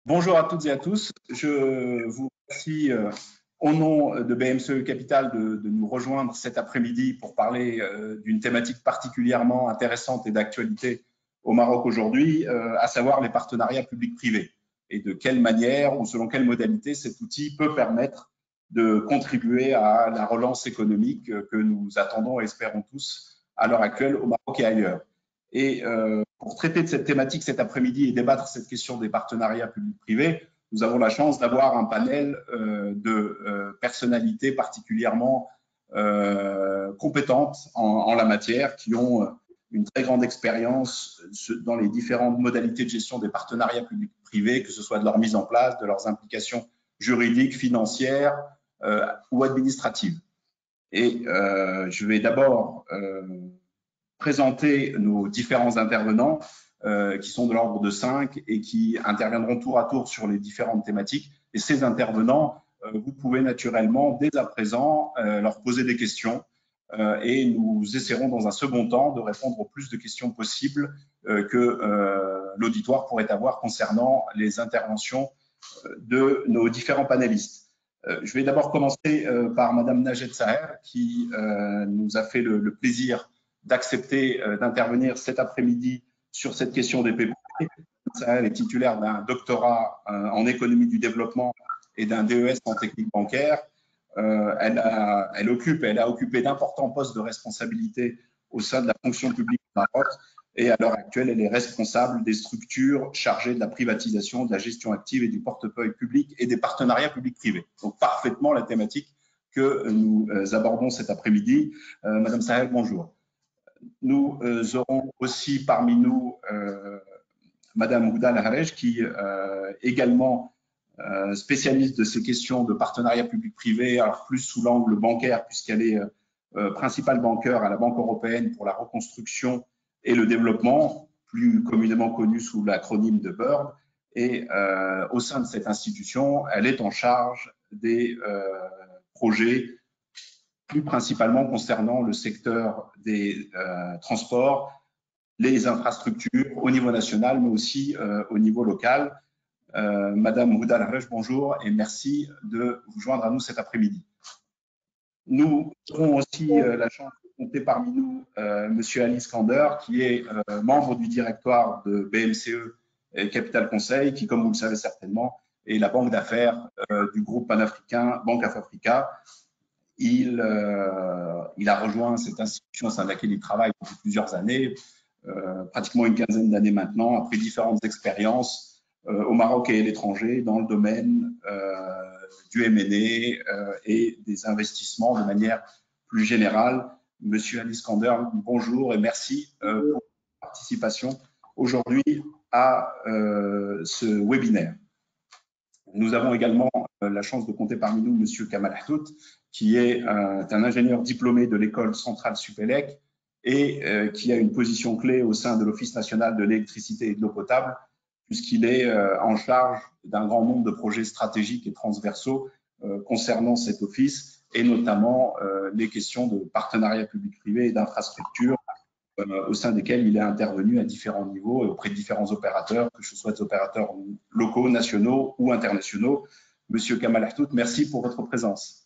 Bonjour à toutes et à tous. Je vous remercie au nom de BMCE Capital de nous rejoindre cet après-midi pour parler d'une thématique particulièrement intéressante et d'actualité au Maroc aujourd'hui, à savoir les partenariats publics-privés et de quelle manière ou selon quelle modalité cet outil peut permettre de contribuer à la relance économique que nous attendons et espérons tous à l'heure actuelle au Maroc et ailleurs. Et pour traiter de cette thématique cet après-midi et débattre cette question des partenariats publics-privés, nous avons la chance d'avoir un panel de personnalités particulièrement compétentes en la matière, qui ont une très grande expérience dans les différentes modalités de gestion des partenariats publics-privés, que ce soit de leur mise en place, de leurs implications juridiques, financières ou administratives. Et je vais d'abord présenter nos différents intervenants qui sont de l'ordre de 5 et qui interviendront tour à tour sur les différentes thématiques. Et ces intervenants, vous pouvez naturellement dès à présent leur poser des questions et nous essaierons dans un second temps de répondre au plus de questions possibles que l'auditoire pourrait avoir concernant les interventions de nos différents panélistes. Je vais d'abord commencer par Madame Najed Saher qui nous a fait le plaisir d'accepter d'intervenir cet après-midi sur cette question des PPP. Elle est titulaire d'un doctorat en économie du développement et d'un DES en technique bancaire. Elle a occupé d'importants postes de responsabilité au sein de la fonction publique du Maroc et à l'heure actuelle, elle est responsable des structures chargées de la privatisation, de la gestion active et du portefeuille public et des partenariats publics-privés. Donc parfaitement la thématique que nous abordons cet après-midi. Madame Saher, bonjour. Nous aurons aussi parmi nous Madame Houda Laharej, qui est également spécialiste de ces questions de partenariat public-privé, alors plus sous l'angle bancaire, puisqu'elle est principale banqueur à la Banque européenne pour la reconstruction et le développement, plus communément connue sous l'acronyme de BIRD. Et au sein de cette institution, elle est en charge des projets plus principalement concernant le secteur des transports, les infrastructures au niveau national, mais aussi au niveau local. Madame Houda Laharej, bonjour et merci de vous joindre à nous cet après-midi. Nous aurons aussi la chance de compter parmi nous Monsieur Ali Skander, qui est membre du directoire de BMCE Capital Conseil, qui, comme vous le savez certainement, est la banque d'affaires du groupe panafricain Banque Afafrica. Il a rejoint cette institution au sein de laquelle il travaille depuis plusieurs années, pratiquement une quinzaine d'années maintenant, après différentes expériences au Maroc et à l'étranger dans le domaine du M&A et des investissements de manière plus générale. Monsieur Ali Skander, bonjour et merci pour votre participation aujourd'hui à ce webinaire. Nous avons également la chance de compter parmi nous Monsieur Kamal Ahtout, qui est un ingénieur diplômé de l'école centrale Supélec et qui a une position clé au sein de l'Office national de l'électricité et de l'eau potable, puisqu'il est en charge d'un grand nombre de projets stratégiques et transversaux concernant cet office, et notamment les questions de partenariat public-privé et d'infrastructures, au sein desquels il est intervenu à différents niveaux et auprès de différents opérateurs, que ce soit des opérateurs locaux, nationaux ou internationaux. Monsieur Kamal Ahtout, merci pour votre présence.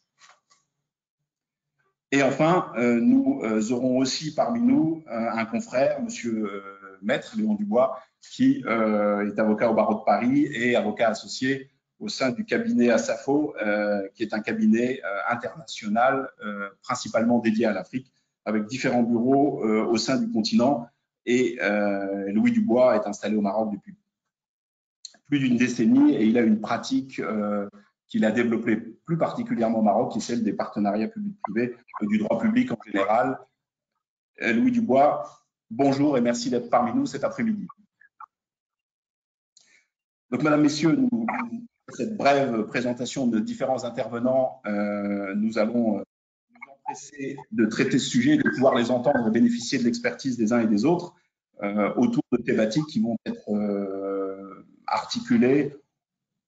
Et enfin, nous aurons aussi parmi nous un confrère, Monsieur Maître Léon Dubois, qui est avocat au barreau de Paris et avocat associé au sein du cabinet Assafo, qui est un cabinet international principalement dédié à l'Afrique, avec différents bureaux au sein du continent. Et Louis Dubois est installé au Maroc depuis plus d'une décennie et il a une pratique qu'il a développée plus particulièrement au Maroc, qui est celle des partenariats publics-privés et du droit public en général. Louis Dubois, bonjour et merci d'être parmi nous cet après-midi. Donc, mesdames, messieurs, cette brève présentation de différents intervenants, nous allons nous empresser de traiter ce sujet, de pouvoir les entendre et bénéficier de l'expertise des uns et des autres autour de thématiques qui vont être articulées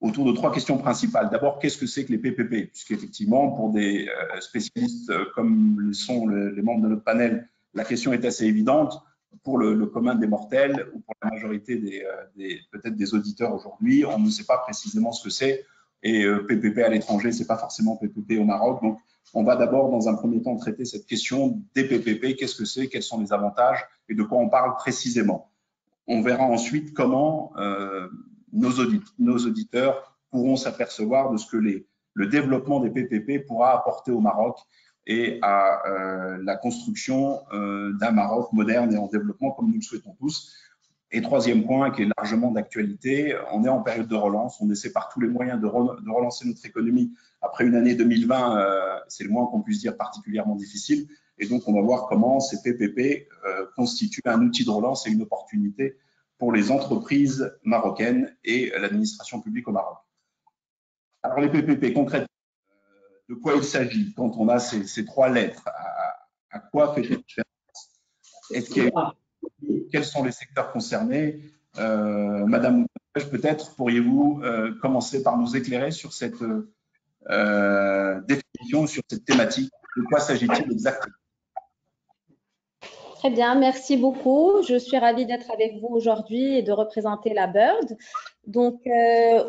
autour de trois questions principales. D'abord, qu'est-ce que c'est que les PPP? Puisqu'effectivement, pour des spécialistes comme le sont les membres de notre panel, la question est assez évidente. pour le commun des mortels ou pour la majorité peut-être des auditeurs aujourd'hui, on ne sait pas précisément ce que c'est. Et PPP à l'étranger, c'est pas forcément PPP au Maroc. Donc, on va d'abord, dans un premier temps, traiter cette question des PPP. Qu'est-ce que c'est? Quels sont les avantages? Et de quoi on parle précisément? On verra ensuite comment nos auditeurs pourront s'apercevoir de ce que le développement des PPP pourra apporter au Maroc et à la construction d'un Maroc moderne et en développement comme nous le souhaitons tous. Et troisième point, qui est largement d'actualité, on est en période de relance, on essaie par tous les moyens de relancer notre économie après une année 2020, c'est le moins qu'on puisse dire particulièrement difficile. Et donc, on va voir comment ces PPP constituent un outil de relance et une opportunité pour les entreprises marocaines et l'administration publique au Maroc. Alors, les PPP, concrètement, de quoi il s'agit quand on a ces trois lettres? À quoi fait-il référence? Quels sont les secteurs concernés? Madame, peut-être pourriez-vous commencer par nous éclairer sur cette définition, sur cette thématique? De quoi s'agit-il exactement? Très bien, merci beaucoup. Je suis ravie d'être avec vous aujourd'hui et de représenter la Bird. Donc,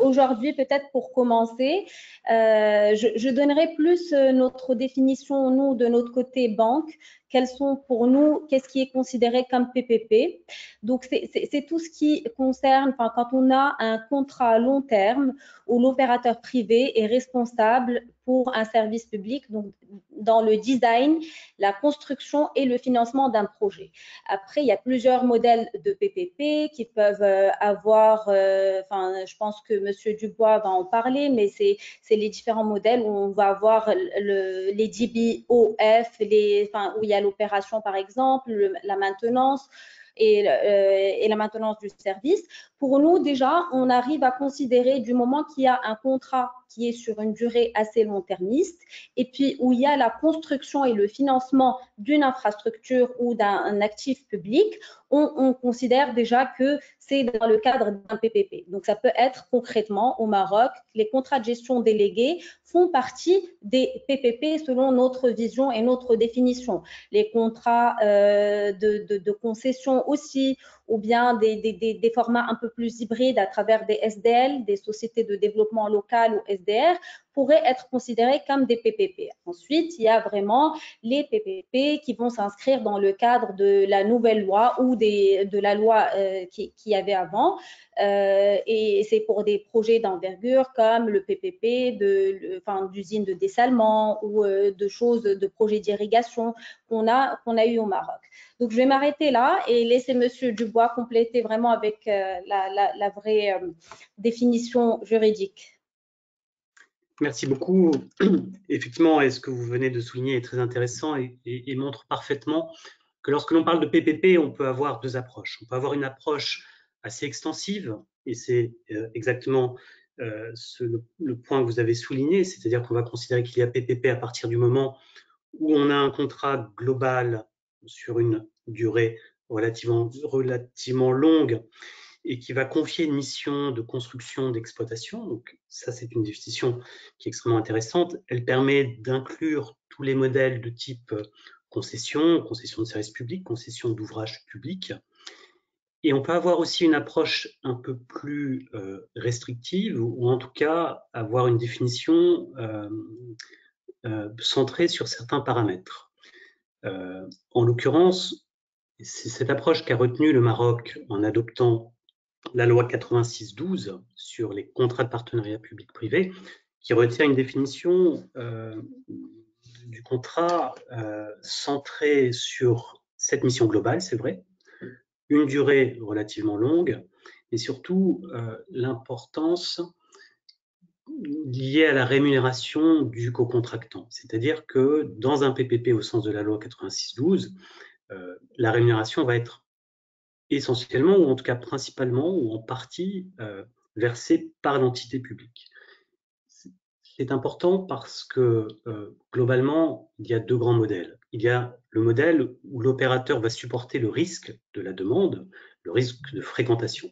aujourd'hui, peut-être pour commencer, je donnerai plus notre définition, nous, de notre côté banque. Quels sont pour nous, qu'est-ce qui est considéré comme PPP? Donc, c'est tout ce qui concerne, enfin, quand on a un contrat à long terme où l'opérateur privé est responsable pour un service public, donc dans le design, la construction et le financement d'un projet. Après, il y a plusieurs modèles de PPP qui peuvent avoir, enfin, je pense que M. Dubois va en parler, mais c'est les différents modèles où on va avoir les DBOF, où il y a l'opération par exemple, la maintenance et la maintenance du service. Pour nous, déjà, on arrive à considérer du moment qu'il y a un contrat qui est sur une durée assez long-termiste et puis où il y a la construction et le financement d'une infrastructure ou d'un actif public, on considère déjà que c'est dans le cadre d'un PPP. Donc, ça peut être concrètement au Maroc, les contrats de gestion délégués font partie des PPP selon notre vision et notre définition. Les contrats de concession aussi, ou bien des formats un peu plus hybrides à travers des SDL, des sociétés de développement local ou SDR, pourraient être considérés comme des PPP. Ensuite, il y a vraiment les PPP qui vont s'inscrire dans le cadre de la nouvelle loi ou de la loi qu'il y avait avant. Et c'est pour des projets d'envergure comme le PPP d'usines de dessalement ou de projets d'irrigation qu'on a eu au Maroc. Donc, je vais m'arrêter là et laisser M. Dubois compléter vraiment avec la vraie définition juridique. Merci beaucoup. Effectivement, ce que vous venez de souligner est très intéressant et montre parfaitement que lorsque l'on parle de PPP, on peut avoir deux approches. On peut avoir une approche assez extensive, et c'est exactement le point que vous avez souligné, c'est-à-dire qu'on va considérer qu'il y a PPP à partir du moment où on a un contrat global sur une durée relativement longue et qui va confier une mission de construction, d'exploitation. Donc ça, c'est une définition qui est extrêmement intéressante. Elle permet d'inclure tous les modèles de type concession, concession de services publics, concession d'ouvrages publics. Et on peut avoir aussi une approche un peu plus restrictive, ou en tout cas avoir une définition centrée sur certains paramètres. En l'occurrence, c'est cette approche qu'a retenue le Maroc en adoptant la loi 86/12 sur les contrats de partenariat public-privé, qui retient une définition du contrat centré sur cette mission globale, c'est vrai, une durée relativement longue, et surtout l'importance liée à la rémunération du co-contractant. C'est-à-dire que dans un PPP au sens de la loi 86/12, la rémunération va être essentiellement, ou en tout cas principalement, ou en partie, versée par l'entité publique. C'est important parce que, globalement, il y a deux grands modèles. Il y a le modèle où l'opérateur va supporter le risque de la demande, le risque de fréquentation.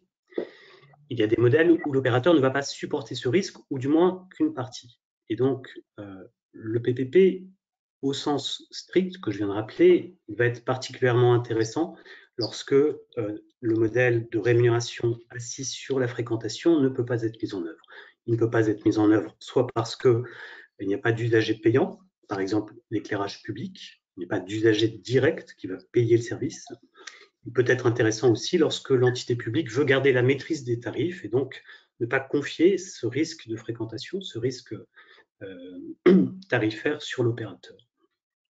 Il y a des modèles où l'opérateur ne va pas supporter ce risque, ou du moins qu'une partie. Et donc, le PPP, au sens strict que je viens de rappeler, va être particulièrement intéressant lorsque le modèle de rémunération assis sur la fréquentation ne peut pas être mis en œuvre. Il ne peut pas être mis en œuvre soit parce qu'il n'y a pas d'usager payant, par exemple l'éclairage public, il n'y a pas d'usager direct qui va payer le service. Il peut être intéressant aussi lorsque l'entité publique veut garder la maîtrise des tarifs et donc ne pas confier ce risque de fréquentation, ce risque tarifaire sur l'opérateur.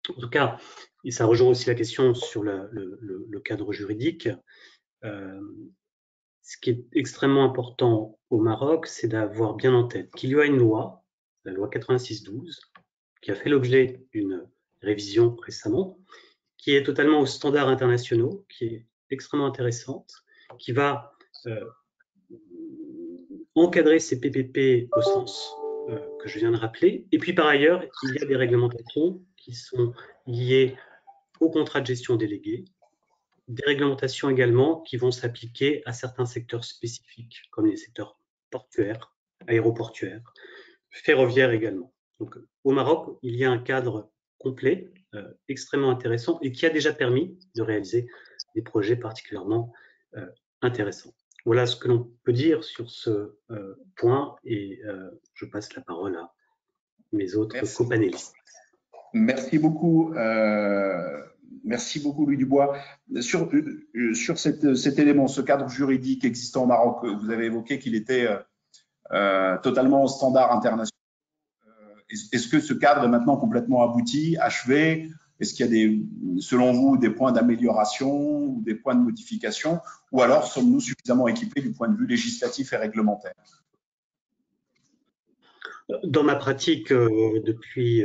En tout cas, et ça rejoint aussi la question sur le cadre juridique, ce qui est extrêmement important au Maroc, c'est d'avoir bien en tête qu'il y a une loi, la loi 86/12, qui a fait l'objet d'une révision récemment, qui est totalement aux standards internationaux, qui est extrêmement intéressante, qui va encadrer ces PPP au sens que je viens de rappeler. Et puis par ailleurs, il y a des réglementations qui sont liées au contrat de gestion délégué, des réglementations également qui vont s'appliquer à certains secteurs spécifiques, comme les secteurs portuaires, aéroportuaires, ferroviaires également. Donc, au Maroc, il y a un cadre complet, extrêmement intéressant et qui a déjà permis de réaliser des projets particulièrement intéressants. Voilà ce que l'on peut dire sur ce point et je passe la parole à mes autres copanélistes. Merci beaucoup. Merci beaucoup, Louis Dubois. Sur cet élément, ce cadre juridique existant au Maroc, vous avez évoqué qu'il était totalement aux standards internationaux. Est-ce que ce cadre est maintenant complètement abouti, achevé? Est-ce qu'il y a, selon vous, des points d'amélioration ou des points de modification? Ou alors sommes-nous suffisamment équipés du point de vue législatif et réglementaire? Dans ma pratique depuis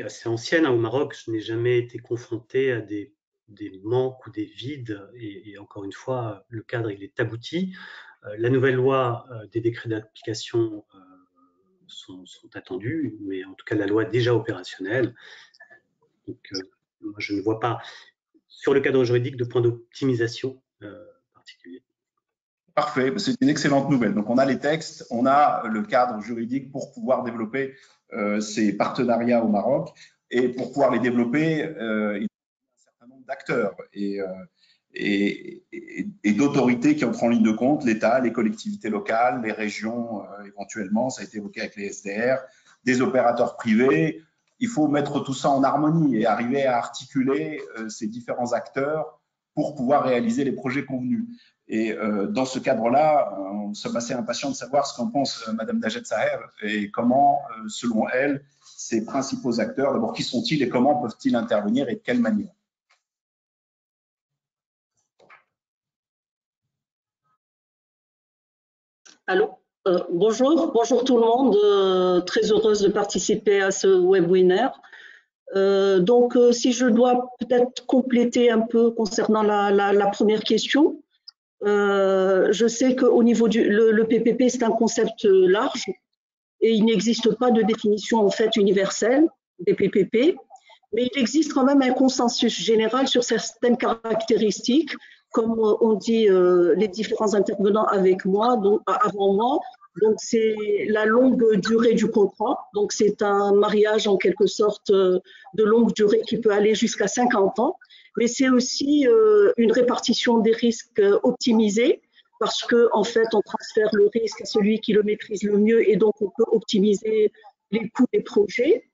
assez ancienne au Maroc, je n'ai jamais été confronté à des manques ou des vides et encore une fois, le cadre il est abouti. La nouvelle loi des décrets d'application sont attendus, mais en tout cas la loi est déjà opérationnelle. Donc, moi, je ne vois pas sur le cadre juridique de point d'optimisation particulier. Parfait, c'est une excellente nouvelle. Donc, on a les textes, on a le cadre juridique pour pouvoir développer ces partenariats au Maroc. Et pour pouvoir les développer, il y a un certain nombre d'acteurs et d'autorités qui entrent en ligne de compte, l'État, les collectivités locales, les régions éventuellement, ça a été évoqué avec les SDR, des opérateurs privés. Il faut mettre tout ça en harmonie et arriver à articuler ces différents acteurs pour pouvoir réaliser les projets convenus. Et dans ce cadre-là, on sommes assez impatients de savoir ce qu'en pense Madame Dajed Saher et comment, selon elle, ces principaux acteurs, d'abord, qui sont-ils et comment peuvent-ils intervenir et de quelle manière? Allô, bonjour tout le monde, très heureuse de participer à ce webinaire. Donc, si je dois peut-être compléter un peu concernant la première question, je sais qu'au niveau le PPP, c'est un concept large et il n'existe pas de définition en fait universelle des PPP, mais il existe quand même un consensus général sur certaines caractéristiques, comme on dit les différents intervenants avec moi, donc avant moi. Donc c'est la longue durée du contrat. Donc c'est un mariage en quelque sorte de longue durée qui peut aller jusqu'à 50 ans. Mais c'est aussi une répartition des risques optimisée parce que en fait on transfère le risque à celui qui le maîtrise le mieux et donc on peut optimiser les coûts des projets.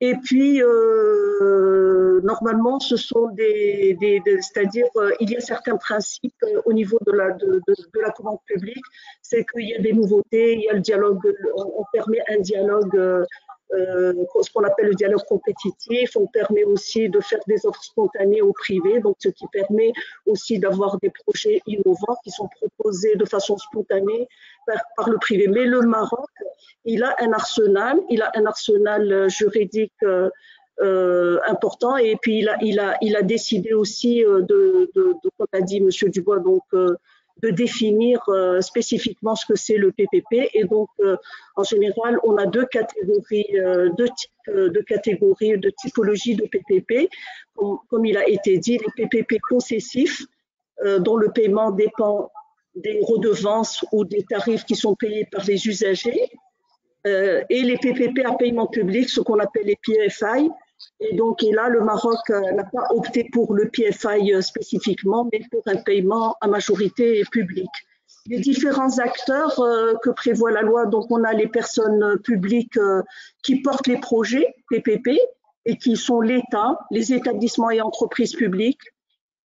Et puis normalement ce sont c'est-à-dire il y a certains principes au niveau de la commande publique, c'est qu'il y a des nouveautés, il y a le dialogue, on permet un dialogue ce qu'on appelle le dialogue compétitif. On permet aussi de faire des offres spontanées au privé, donc ce qui permet aussi d'avoir des projets innovants qui sont proposés de façon spontanée par le privé. Mais le Maroc, il a un arsenal juridique important et puis il a décidé aussi comme a dit Monsieur Dubois, donc de définir spécifiquement ce que c'est le PPP. Et donc, en général, on a deux typologies de PPP. Comme il a été dit, les PPP concessifs, dont le paiement dépend des redevances ou des tarifs qui sont payés par les usagers, et les PPP à paiement public, ce qu'on appelle les PFI, Et donc, et là, le Maroc n'a pas opté pour le PFI spécifiquement, mais pour un paiement à majorité publique. Les différents acteurs que prévoit la loi, donc on a les personnes publiques qui portent les projets PPP et qui sont l'État, les établissements et entreprises publiques.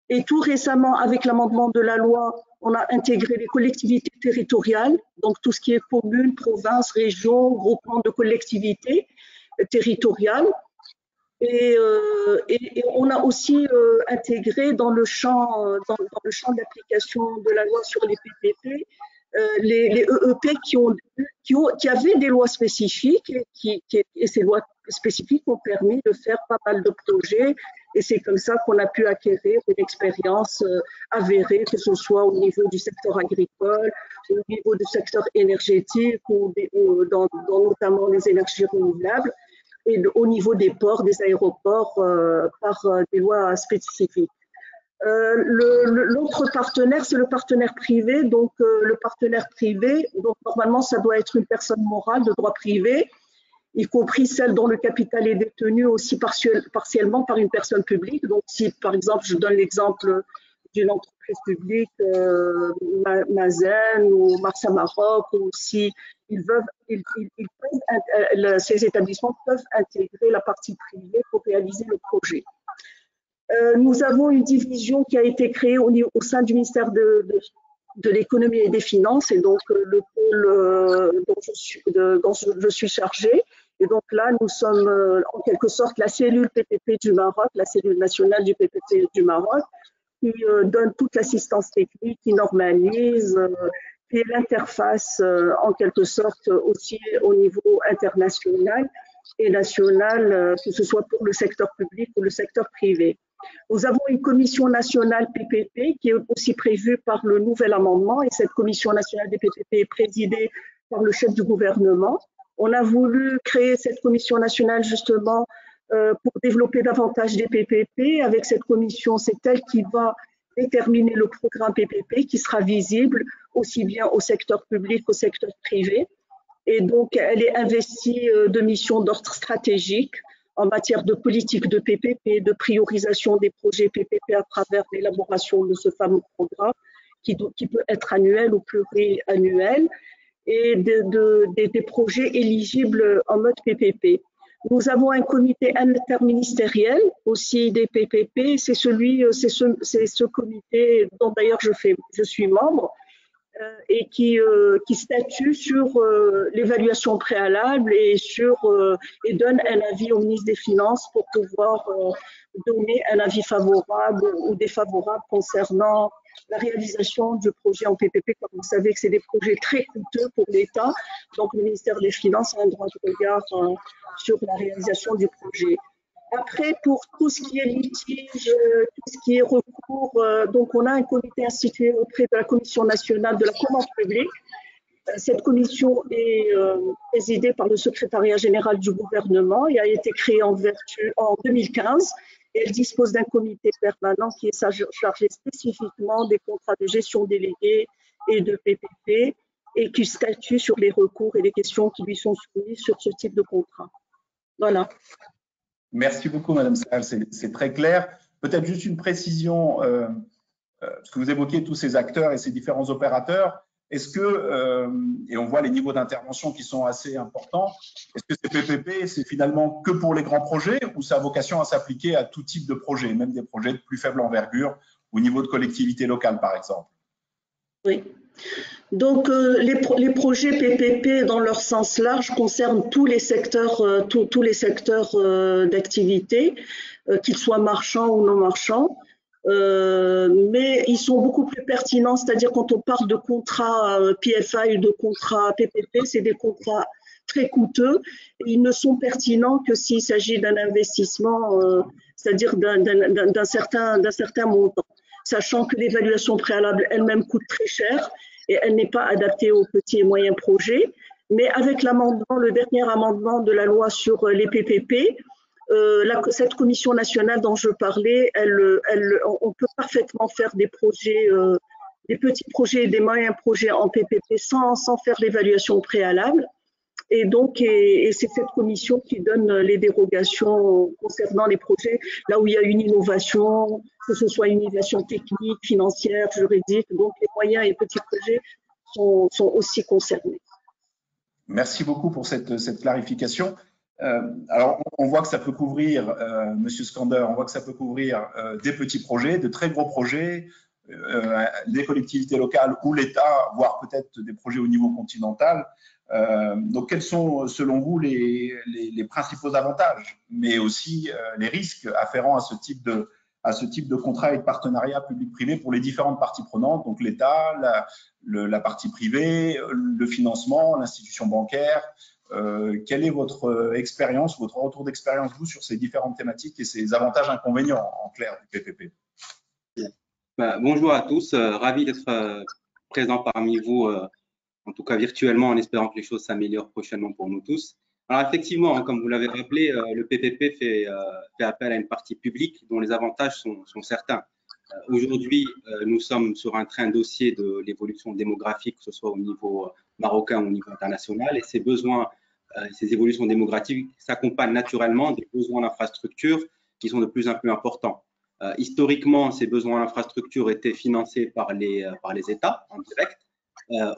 Et tout récemment, avec l'amendement de la loi, on a intégré les collectivités territoriales, donc tout ce qui est communes, provinces, régions, groupements de collectivités territoriales. Et on a aussi intégré dans le champ d'application de la loi sur les PPP les EEP qui avaient des lois spécifiques et ces lois spécifiques ont permis de faire pas mal de projets et c'est comme ça qu'on a pu acquérir une expérience avérée, que ce soit au niveau du secteur agricole, au niveau du secteur énergétique ou dans notamment les énergies renouvelables et au niveau des ports, des aéroports par des lois spécifiques. L'autre partenaire, c'est le partenaire privé. Donc, le partenaire privé, donc normalement, ça doit être une personne morale de droit privé, y compris celle dont le capital est détenu aussi partiellement par une personne publique. Donc, si, par exemple, je donne l'exemple d'une entreprise publique, Mazen ou Marsa Maroc, ou si ces établissements peuvent intégrer la partie privée pour réaliser le projet. Nous avons une division qui a été créée au sein du ministère de l'économie et des finances, et donc le pôle dont je suis chargée. Et donc là, nous sommes en quelque sorte la cellule PPP du Maroc, la cellule nationale du PPP du Maroc, qui donne toute l'assistance technique, qui normalise, qui est l'interface en quelque sorte aussi au niveau international et national, que ce soit pour le secteur public ou le secteur privé. Nous avons une commission nationale PPP qui est aussi prévue par le nouvel amendement et cette commission nationale des PPP est présidée par le chef du gouvernement. On a voulu créer cette commission nationale justement pour développer davantage des PPP. Avec cette commission, c'est elle qui va déterminer le programme PPP qui sera visible aussi bien au secteur public qu'au secteur privé. Et donc, elle est investie de missions d'ordre stratégique en matière de politique de PPP, de priorisation des projets PPP à travers l'élaboration de ce fameux programme qui peut être annuel ou pluriannuel et des projets éligibles en mode PPP. Nous avons un comité interministériel aussi des PPP, c'est ce comité dont d'ailleurs je suis membre et qui statue sur l'évaluation préalable et donne un avis au ministre des Finances pour pouvoir donner un avis favorable ou défavorable concernant la réalisation du projet en PPP. Comme vous savez que c'est des projets très coûteux pour l'État, donc le ministère des Finances a un droit de regard sur la réalisation du projet. Après, pour tout ce qui est litige, tout ce qui est recours, donc on a un comité institué auprès de la Commission nationale de la commande publique. Cette commission est présidée par le secrétariat général du gouvernement et a été créée en 2015. Et elle dispose d'un comité permanent qui est chargé spécifiquement des contrats de gestion déléguée et de PPP et qui statue sur les recours et les questions qui lui sont soumises sur ce type de contrat. Voilà. Merci beaucoup, Madame Sahel, c'est très clair. Peut-être juste une précision, parce que vous évoquez tous ces acteurs et ces différents opérateurs. Est-ce que, et on voit les niveaux d'intervention qui sont assez importants, est-ce que ces PPP, c'est finalement que pour les grands projets ou ça a vocation à s'appliquer à tout type de projet, même des projets de plus faible envergure au niveau de collectivités locales, par exemple? Oui. Donc, les projets PPP, dans leur sens large, concernent tous les secteurs d'activité, qu'ils soient marchands ou non marchands. Mais ils sont beaucoup plus pertinents, c'est-à-dire quand on parle de contrats PFI ou de contrats PPP, c'est des contrats très coûteux et ils ne sont pertinents que s'il s'agit d'un investissement, c'est-à-dire d'un certain montant, sachant que l'évaluation préalable elle-même coûte très cher et elle n'est pas adaptée aux petits et moyens projets. Mais avec l'amendement, le dernier amendement de la loi sur les PPP, cette commission nationale dont je parlais, on peut parfaitement faire des projets, des petits projets et des moyens projets en PPP sans faire l'évaluation préalable. Et donc, et c'est cette commission qui donne les dérogations concernant les projets, là où il y a une innovation, que ce soit une innovation technique, financière, juridique. Donc, les moyens et petits projets sont aussi concernés. Merci beaucoup pour cette clarification. Alors, on voit que ça peut couvrir, Monsieur Skander, on voit que ça peut couvrir des petits projets, de très gros projets, des collectivités locales ou l'État, voire peut-être des projets au niveau continental. Donc, quels sont, selon vous, les principaux avantages, mais aussi les risques afférents à ce type de contrat et de partenariat public-privé pour les différentes parties prenantes, donc l'État, la partie privée, le financement, l'institution bancaire. Quelle est votre expérience, votre retour d'expérience, vous, sur ces différentes thématiques et ces avantages inconvénients, en clair, du PPP? Bonjour à tous, ravi d'être présent parmi vous, en tout cas virtuellement, en espérant que les choses s'améliorent prochainement pour nous tous. Alors effectivement, comme vous l'avez rappelé, le PPP fait appel à une partie publique dont les avantages sont certains. Aujourd'hui, nous sommes sur un train dossier de l'évolution démographique, que ce soit au niveau marocain ou au niveau international, et ces besoins, ces évolutions démographiques s'accompagnent naturellement des besoins d'infrastructures qui sont de plus en plus importants. Historiquement, ces besoins d'infrastructures étaient financés par les États en direct.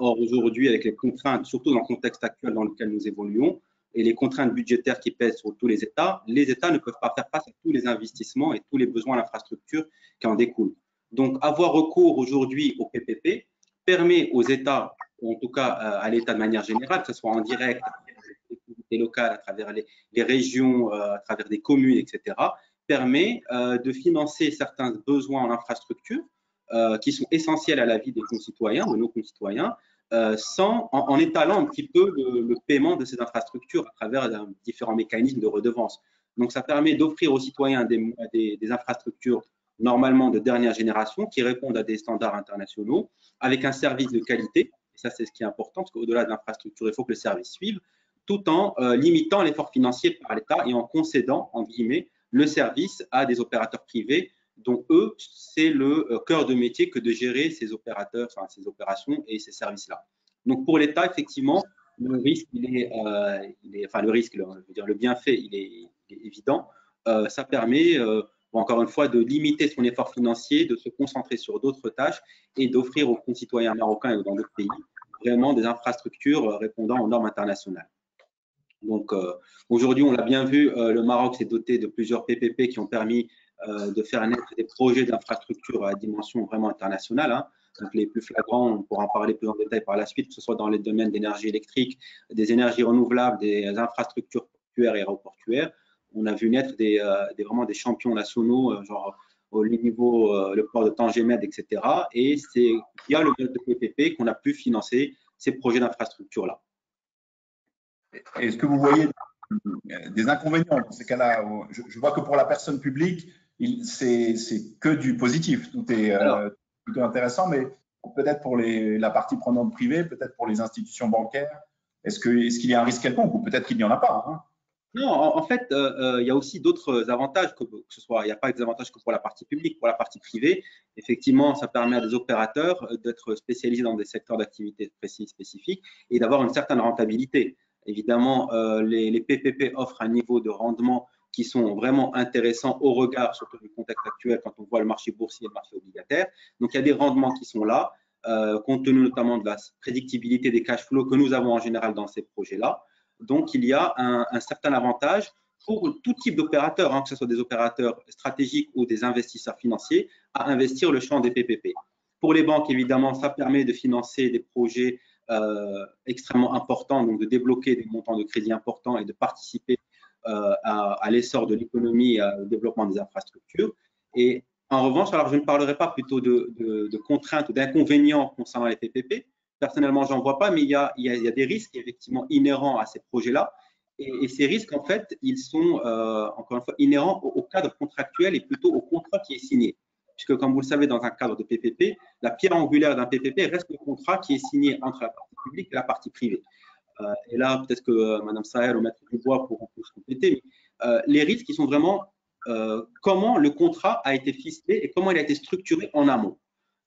Or, aujourd'hui, avec les contraintes, surtout dans le contexte actuel dans lequel nous évoluons, et les contraintes budgétaires qui pèsent sur tous les États ne peuvent pas faire face à tous les investissements et tous les besoins d'infrastructures qui en découlent. Donc, avoir recours aujourd'hui au PPP permet aux États, ou en tout cas à l'État de manière générale, que ce soit en direct, les collectivités locales, à travers les régions, à travers des communes, etc., permet de financer certains besoins en infrastructure qui sont essentiels à la vie des concitoyens, de nos concitoyens, en étalant un petit peu le paiement de ces infrastructures à travers différents mécanismes de redevance. Donc, ça permet d'offrir aux citoyens des infrastructures normalement de dernière génération qui répondent à des standards internationaux avec un service de qualité. Et ça, c'est ce qui est important parce qu'au-delà de l'infrastructure, il faut que le service suive, tout en limitant l'effort financier par l'État et en concédant, en guillemets, le service à des opérateurs privés dont eux, c'est le cœur de métier que de gérer ces opérateurs, enfin, ces opérations et ces services-là. Donc, pour l'État, effectivement, le risque, le bienfait, il est évident. Ça permet, encore une fois, de limiter son effort financier, de se concentrer sur d'autres tâches et d'offrir aux concitoyens marocains ou dans d'autres pays vraiment des infrastructures répondant aux normes internationales. Donc, aujourd'hui, on l'a bien vu, le Maroc s'est doté de plusieurs PPP qui ont permis de faire naître des projets d'infrastructures à dimension vraiment internationale. Hein. Donc, les plus flagrants, on pourra en parler plus en détail par la suite, que ce soit dans les domaines d'énergie électrique, des énergies renouvelables, des infrastructures portuaires et aéroportuaires. On a vu naître vraiment des champions nationaux, genre au niveau le port de Tangemed, etc. Et c'est via le biais de PPP qu'on a pu financer ces projets d'infrastructure-là. Est-ce que vous voyez des inconvénients dans ces cas-là? Je vois que pour la personne publique, c'est que du positif. Tout est plutôt intéressant, mais peut-être pour la partie prenante privée, peut-être pour les institutions bancaires, est-ce qu'il y a un risque quelconque ou peut-être qu'il n'y en a pas, hein? Non, en fait, il y a aussi d'autres avantages, que ce soit, il n'y a pas que des avantages que pour la partie publique, pour la partie privée. Effectivement, ça permet à des opérateurs d'être spécialisés dans des secteurs d'activité précis, spécifiques et d'avoir une certaine rentabilité. Évidemment, les PPP offrent un niveau de rendement qui sont vraiment intéressants au regard, surtout du contexte actuel, quand on voit le marché boursier et le marché obligataire. Donc, il y a des rendements qui sont là, compte tenu notamment de la prédictibilité des cash flows que nous avons en général dans ces projets-là. Donc, il y a un certain avantage pour tout type d'opérateurs, hein, que ce soit des opérateurs stratégiques ou des investisseurs financiers, à investir le champ des PPP. Pour les banques, évidemment, ça permet de financer des projets extrêmement importants, donc de débloquer des montants de crédit importants et de participer à l'essor de l'économie et au développement des infrastructures. Et en revanche, alors je ne parlerai pas plutôt de contraintes ou d'inconvénients concernant les PPP. Personnellement, j'en vois pas, mais il y a des risques effectivement inhérents à ces projets-là. Et ces risques, en fait, ils sont encore une fois inhérents au cadre contractuel et plutôt au contrat qui est signé. Puisque, comme vous le savez, dans un cadre de PPP, la pierre angulaire d'un PPP reste le contrat qui est signé entre la partie publique et la partie privée. Et là, peut-être que Mme Saher ou Maître Dubois pourront plus compléter. Mais, les risques, ils sont vraiment comment le contrat a été ficelé et comment il a été structuré en amont.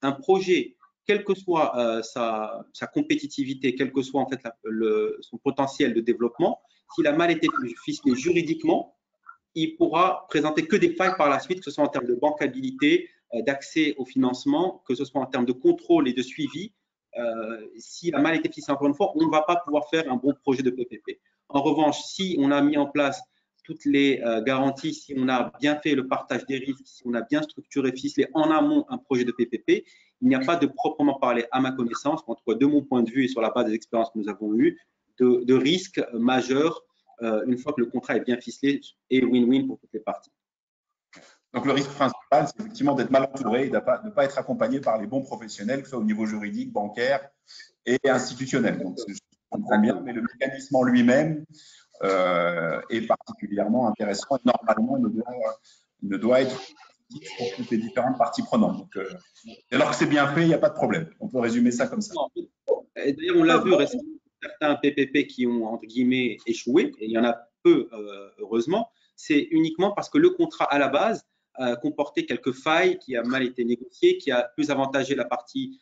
Un projet quelle que soit sa compétitivité, quel que soit en fait son potentiel de développement, s'il a mal été ficelé juridiquement, il pourra présenter que des failles par la suite, que ce soit en termes de bancabilité, d'accès au financement, que ce soit en termes de contrôle et de suivi. S'il a mal été ficelé encore une fois, on ne va pas pouvoir faire un bon projet de PPP. En revanche, si on a mis en place toutes les garanties, si on a bien fait le partage des risques, si on a bien structuré, ficelé en amont un projet de PPP, il n'y a pas de proprement parler, à ma connaissance, en tout cas de mon point de vue et sur la base des expériences que nous avons eues, de risque majeur une fois que le contrat est bien ficelé et win-win pour toutes les parties. Donc, le risque principal, c'est effectivement d'être mal entouré et de ne pas être accompagné par les bons professionnels, que ce soit au niveau juridique, bancaire et institutionnel. Donc, je comprends bien, mais le mécanisme en lui-même est particulièrement intéressant et normalement ne doit être pour toutes les différentes parties prenantes. Donc, alors que c'est bien fait, il n'y a pas de problème. On peut résumer ça comme ça. D'ailleurs, on l'a vu récemment, certains PPP qui ont, entre guillemets, échoué, et il y en a peu, heureusement, c'est uniquement parce que le contrat à la base comportait quelques failles, qui a mal été négocié, qui a plus avantagé la partie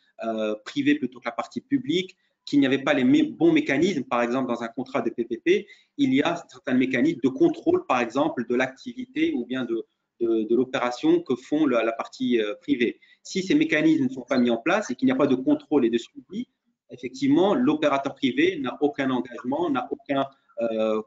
privée plutôt que la partie publique, qu'il n'y avait pas les bons mécanismes. Par exemple, dans un contrat de PPP, il y a certains mécanismes de contrôle, par exemple, de l'activité ou bien de l'opération que font la partie privée. Si ces mécanismes ne sont pas mis en place et qu'il n'y a pas de contrôle et de suivi, effectivement, l'opérateur privé n'a aucun engagement, n'a aucun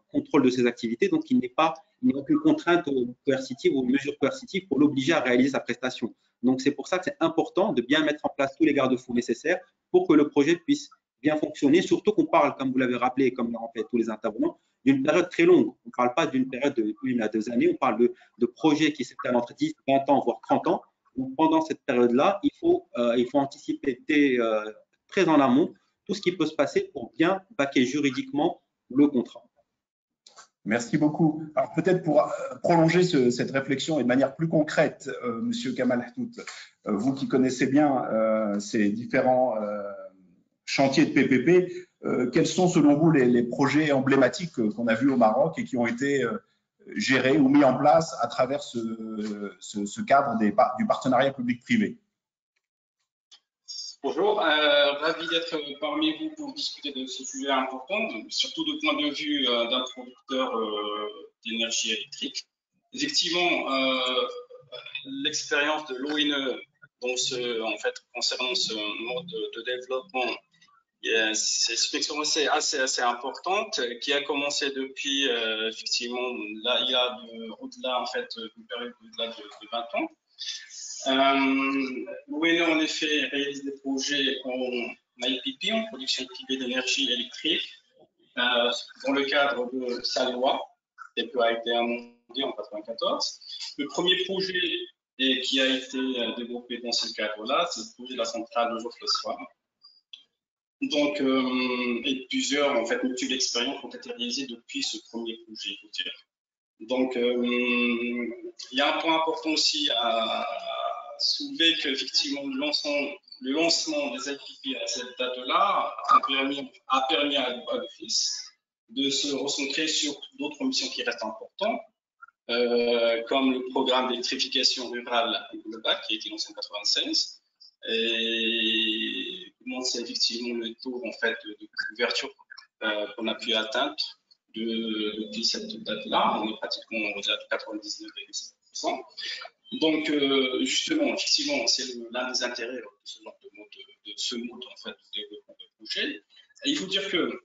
contrôle de ses activités, donc il n'y a aucune contrainte coercitive ou mesure coercitive pour l'obliger à réaliser sa prestation. Donc, c'est pour ça que c'est important de bien mettre en place tous les garde-fous nécessaires pour que le projet puisse bien fonctionner, surtout qu'on parle, comme vous l'avez rappelé et comme l'ont rappelé tous les intervenants, d'une période très longue. On ne parle pas d'une période de 1 à 2 années, on parle de projets qui s'étalent entre 10, 20 ans, voire 30 ans. Donc, pendant cette période-là, il faut anticiper très en amont tout ce qui peut se passer pour bien baquer juridiquement le contrat. Merci beaucoup. Alors peut-être pour prolonger cette réflexion et de manière plus concrète, Monsieur Kamal Htout, vous qui connaissez bien ces différents chantiers de PPP, quels sont selon vous les projets emblématiques qu'on a vus au Maroc et qui ont été gérés ou mis en place à travers ce cadre du partenariat public-privé? Bonjour, ravi d'être parmi vous pour discuter de ce sujet important, surtout du point de vue d'un producteur d'énergie électrique. Effectivement, l'expérience de l'ONE concernant ce mode de développement, c'est une expérience assez importante qui a commencé depuis effectivement là il y a au-delà d'une période au-delà de 20 ans. l'ONE en effet réalise des projets en IPP, en production privée d'énergie électrique, dans le cadre de sa loi, tel que a été amendé en 1994. Le premier projet qui a été développé dans ce cadre-là, c'est le projet de la centrale de Joseph-le-Soir. Donc, et plusieurs multiples expériences ont été réalisées depuis ce premier projet, je veux dire. Donc, il y a un point important aussi à soulever qu'effectivement le lancement des IPP à cette date-là a permis à l'Office de se recentrer sur d'autres missions qui restent importantes, comme le programme d'électrification rurale global qui a été lancé en 1996 et commencer effectivement le taux de couverture qu'on a pu atteindre depuis cette date-là. On est pratiquement à 99,7%. Donc, justement, effectivement, c'est l'un des intérêts de ce genre de ce mode de développement de projet. Et il faut dire que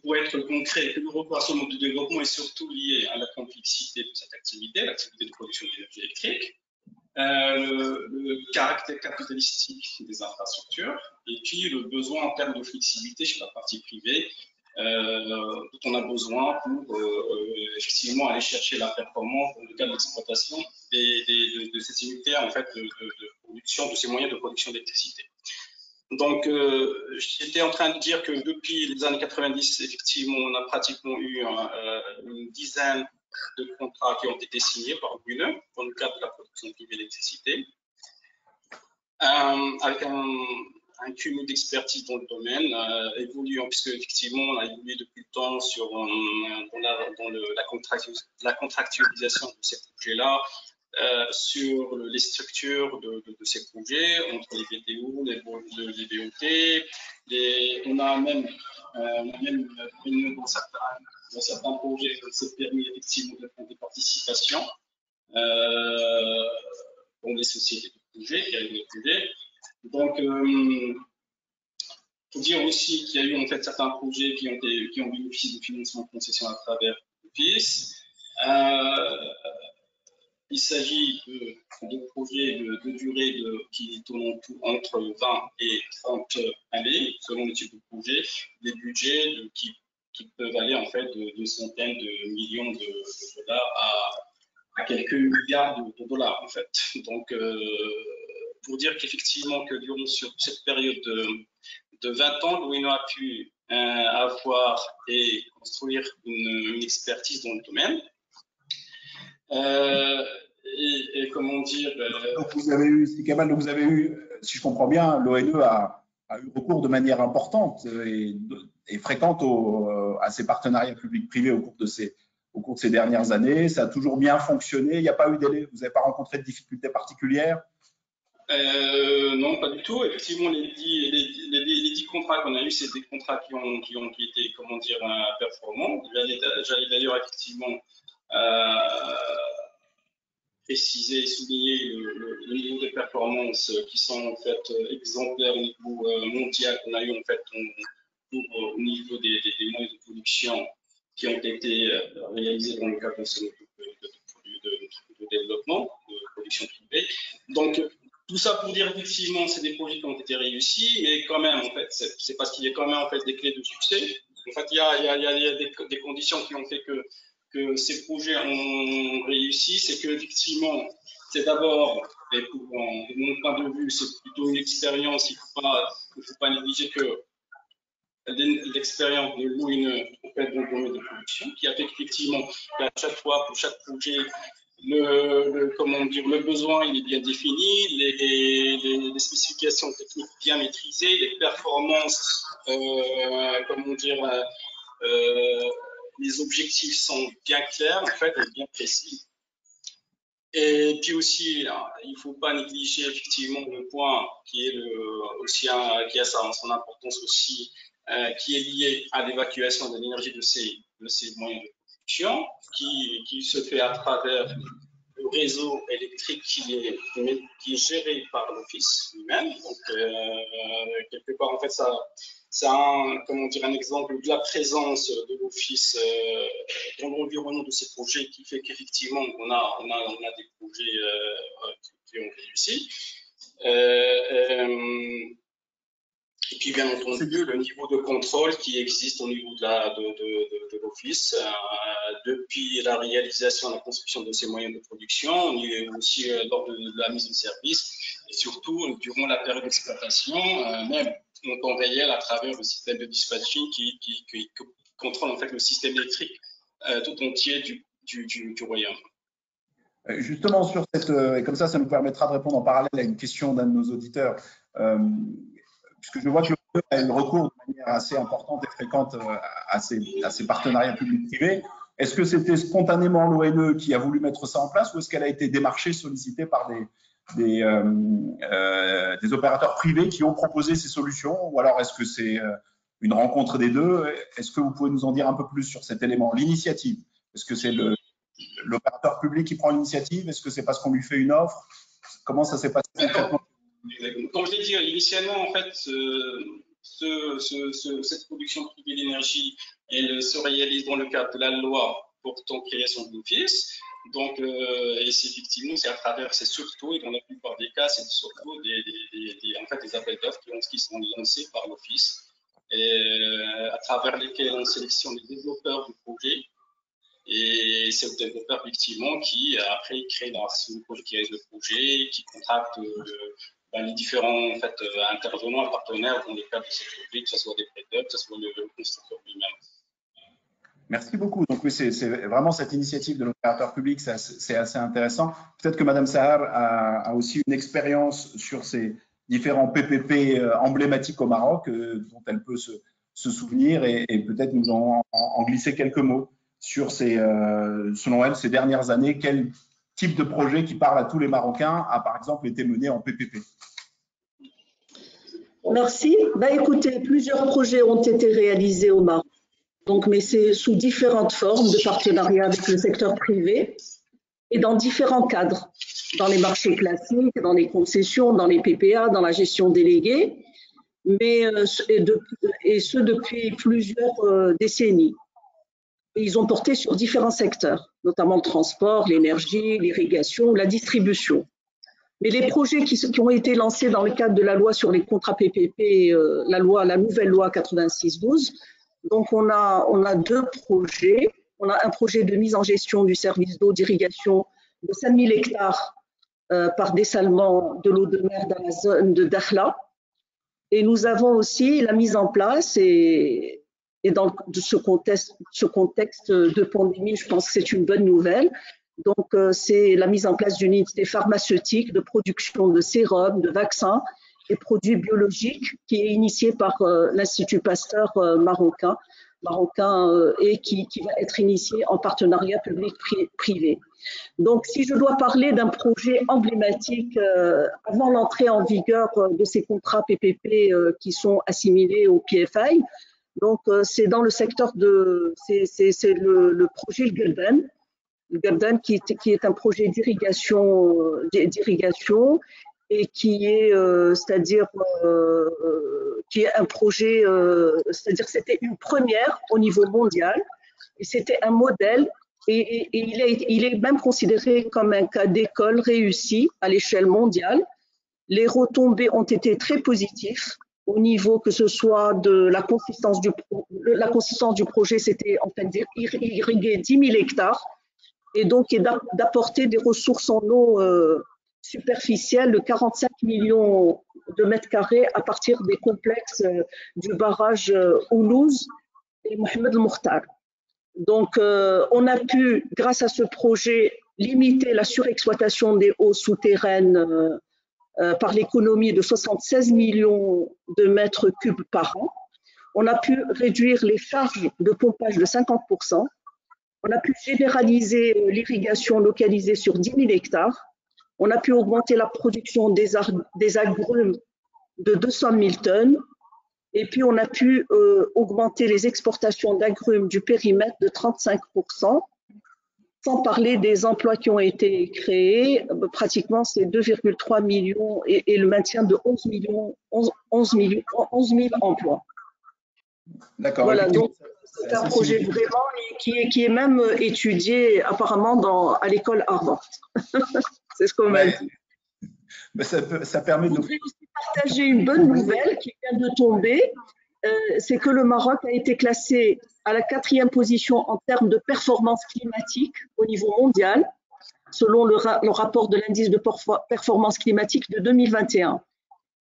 pour être concret, que le recours à ce mode de développement est surtout lié à la complexité de cette activité, l'activité de production d'énergie électrique, le caractère capitalistique des infrastructures, et puis le besoin en termes de flexibilité chez la partie privée, dont on a besoin pour effectivement aller chercher la performance dans le cadre de l'exploitation de ces unités de production, de ces moyens de production d'électricité. Donc, j'étais en train de dire que depuis les années 90, effectivement, on a pratiquement eu une dizaine de contrats qui ont été signés par l'ONE dans le cadre de la production privée d'électricité, avec un cumul d'expertise dans le domaine, évoluant, puisque effectivement, on a évolué depuis le temps dans la contractualisation de ces projets-là, sur les structures de ces projets, entre les VTO, les BOT, on a même dans certains projets, c'est permis effectivement de faire des participations dans les sociétés de projets, qui arrivent des projets. Donc, il faut dire aussi qu'il y a eu en fait certains projets qui ont bénéficié de financement de concession à travers l'OFIS. Il s'agit de projets de durée qui tournent entre 20 et 30 années, selon le type de projet, des budgets qui peuvent aller en fait de centaines de millions de dollars à quelques milliards de dollars en fait. Donc, pour dire qu'effectivement que durant cette période de 20 ans, l'ONU a pu avoir et construire une expertise dans le domaine. Et comment dire Donc vous avez eu, donc vous avez eu, si je comprends bien, l'ONU a eu recours de manière importante et fréquente à ses partenariats publics-privés au cours de ces dernières années. Ça a toujours bien fonctionné. Il n'y a pas eu délai. Vous n'avez pas rencontré de difficultés particulières? Non, pas du tout. Effectivement, les 10 contrats qu'on a eus, c'est des contrats qui étaient, comment dire, performants. J'allais d'ailleurs effectivement préciser et souligner le niveau de performance qui sont en fait exemplaires au niveau mondial qu'on a eu en fait au niveau des moyens de production qui ont été réalisés dans le cadre de ce de développement, de production privée. Donc, tout ça pour dire effectivement, c'est des projets qui ont été réussis, mais quand même, en fait, c'est parce qu'il y a quand même en fait des clés de succès. En fait, il y a des conditions qui ont fait que ces projets ont réussi. C'est que effectivement, c'est d'abord, et de mon point de vue, c'est plutôt une expérience. Il ne faut pas négliger que l'expérience de l'ONU dans le domaine de production, qui a fait qu'effectivement, à chaque fois, pour chaque projet, le besoin il est bien défini, les spécifications techniques bien maîtrisées, les performances, les objectifs sont bien clairs en fait et bien précis. Et puis aussi, il ne faut pas négliger effectivement le point qui a son importance aussi, qui est lié à l'évacuation de l'énergie de ces moyens de production, qui se fait à travers le réseau électrique qui est géré par l'Office lui-même. Donc, quelque part, en fait, c'est un exemple de la présence de l'Office dans l'environnement de ces projets qui fait qu'effectivement, on a des projets qui ont réussi. Et puis, bien entendu, le niveau de contrôle qui existe au niveau de l'Office, depuis la réalisation, la construction de ces moyens de production, aussi lors de la mise en service, et surtout durant la période d'exploitation, même en temps réel à travers le système de dispatching qui contrôle en fait le système électrique tout entier du royaume. Justement, sur et comme ça nous permettra de répondre en parallèle à une question d'un de nos auditeurs. Puisque je vois que l'ONU a eu recours de manière assez importante et fréquente à ces partenariats publics-privés. Est-ce que c'était spontanément l'ONU qui a voulu mettre ça en place ou est-ce qu'elle a été démarchée, sollicitée par des opérateurs privés qui ont proposé ces solutions? Ou alors est-ce que c'est une rencontre des deux? Est-ce que vous pouvez nous en dire un peu plus sur cet élément, l'initiative? Est-ce que c'est l'opérateur public qui prend l'initiative? Est-ce que c'est parce qu'on lui fait une offre? Comment ça s'est passé concrètement? Comme je l'ai dit initialement, en fait, cette production privée d'énergie, elle se réalise dans le cadre de la loi portant création de l'Office. Donc, et c'est surtout, et dans la plupart des cas, c'est surtout des appels d'offres qui sont lancés par l'Office, à travers lesquels on sélectionne les développeurs du projet. Et c'est le développeur effectivement qui après crée le projet, qui réalise le projet, qui contracte les différents intervenants, partenaires dans le cadre de ce projet, que ce soit des prêteurs, que ce soit le constructeur lui-même. Merci beaucoup. Donc oui, c'est vraiment cette initiative de l'opérateur public, c'est assez intéressant. Peut-être que Madame Sahar a aussi une expérience sur ces différents PPP emblématiques au Maroc dont elle peut se souvenir et peut-être nous en glisser quelques mots sur selon elle, ces dernières années, quelles type de projet qui parle à tous les Marocains a par exemple été mené en PPP? Merci. Écoutez, plusieurs projets ont été réalisés au Maroc, donc, mais c'est sous différentes formes de partenariat avec le secteur privé et dans différents cadres, dans les marchés classiques, dans les concessions, dans les PPA, dans la gestion déléguée, et ce depuis plusieurs décennies. Et ils ont porté sur différents secteurs, notamment le transport, l'énergie, l'irrigation, la distribution. Mais les projets qui ont été lancés dans le cadre de la loi sur les contrats PPP, la nouvelle loi 86-12, donc on a deux projets. On a un projet de mise en gestion du service d'eau d'irrigation de 5000 hectares par dessalement de l'eau de mer dans la zone de Dakhla. Et nous avons aussi la mise en place, et dans ce contexte de pandémie, je pense que c'est une bonne nouvelle. Donc, c'est la mise en place d'une unité pharmaceutique de production de sérums, de vaccins et produits biologiques qui est initiée par l'Institut Pasteur marocain et qui va être initiée en partenariat public-privé. Donc, si je dois parler d'un projet emblématique avant l'entrée en vigueur de ces contrats PPP qui sont assimilés au PFI, donc c'est dans le secteur c'est le projet Gelben. Le Gelben qui est un projet d'irrigation et qui est un projet, c'est-à-dire c'était une première au niveau mondial et c'était un modèle. Et il est même considéré comme un cas d'école réussi à l'échelle mondiale. Les retombées ont été très positives au niveau que ce soit de la consistance du projet, c'était en fait irriguer 10 000 hectares et donc d'apporter des ressources en eau superficielles de 45 millions de mètres carrés à partir des complexes du barrage Oulouz et Mohamed El Mokhtar. Donc, on a pu, grâce à ce projet, limiter la surexploitation des eaux souterraines par l'économie de 76 millions de mètres cubes par an. On a pu réduire les charges de pompage de 50%. On a pu généraliser l'irrigation localisée sur 10 000 hectares. On a pu augmenter la production des agrumes de 200 000 tonnes. Et puis, on a pu augmenter les exportations d'agrumes du périmètre de 35%, sans parler des emplois qui ont été créés. Pratiquement, c'est 2,3 millions et le maintien de 11 000 emplois. D'accord. Voilà, donc c'est un projet vraiment qui est même étudié apparemment à l'école Harvard. C'est ce qu'on m'a dit. Mais ça permet de... Je voudrais aussi partager une bonne nouvelle qui vient de tomber. C'est que le Maroc a été classé à la 4e position en termes de performance climatique au niveau mondial, selon le rapport de l'indice de performance climatique de 2021.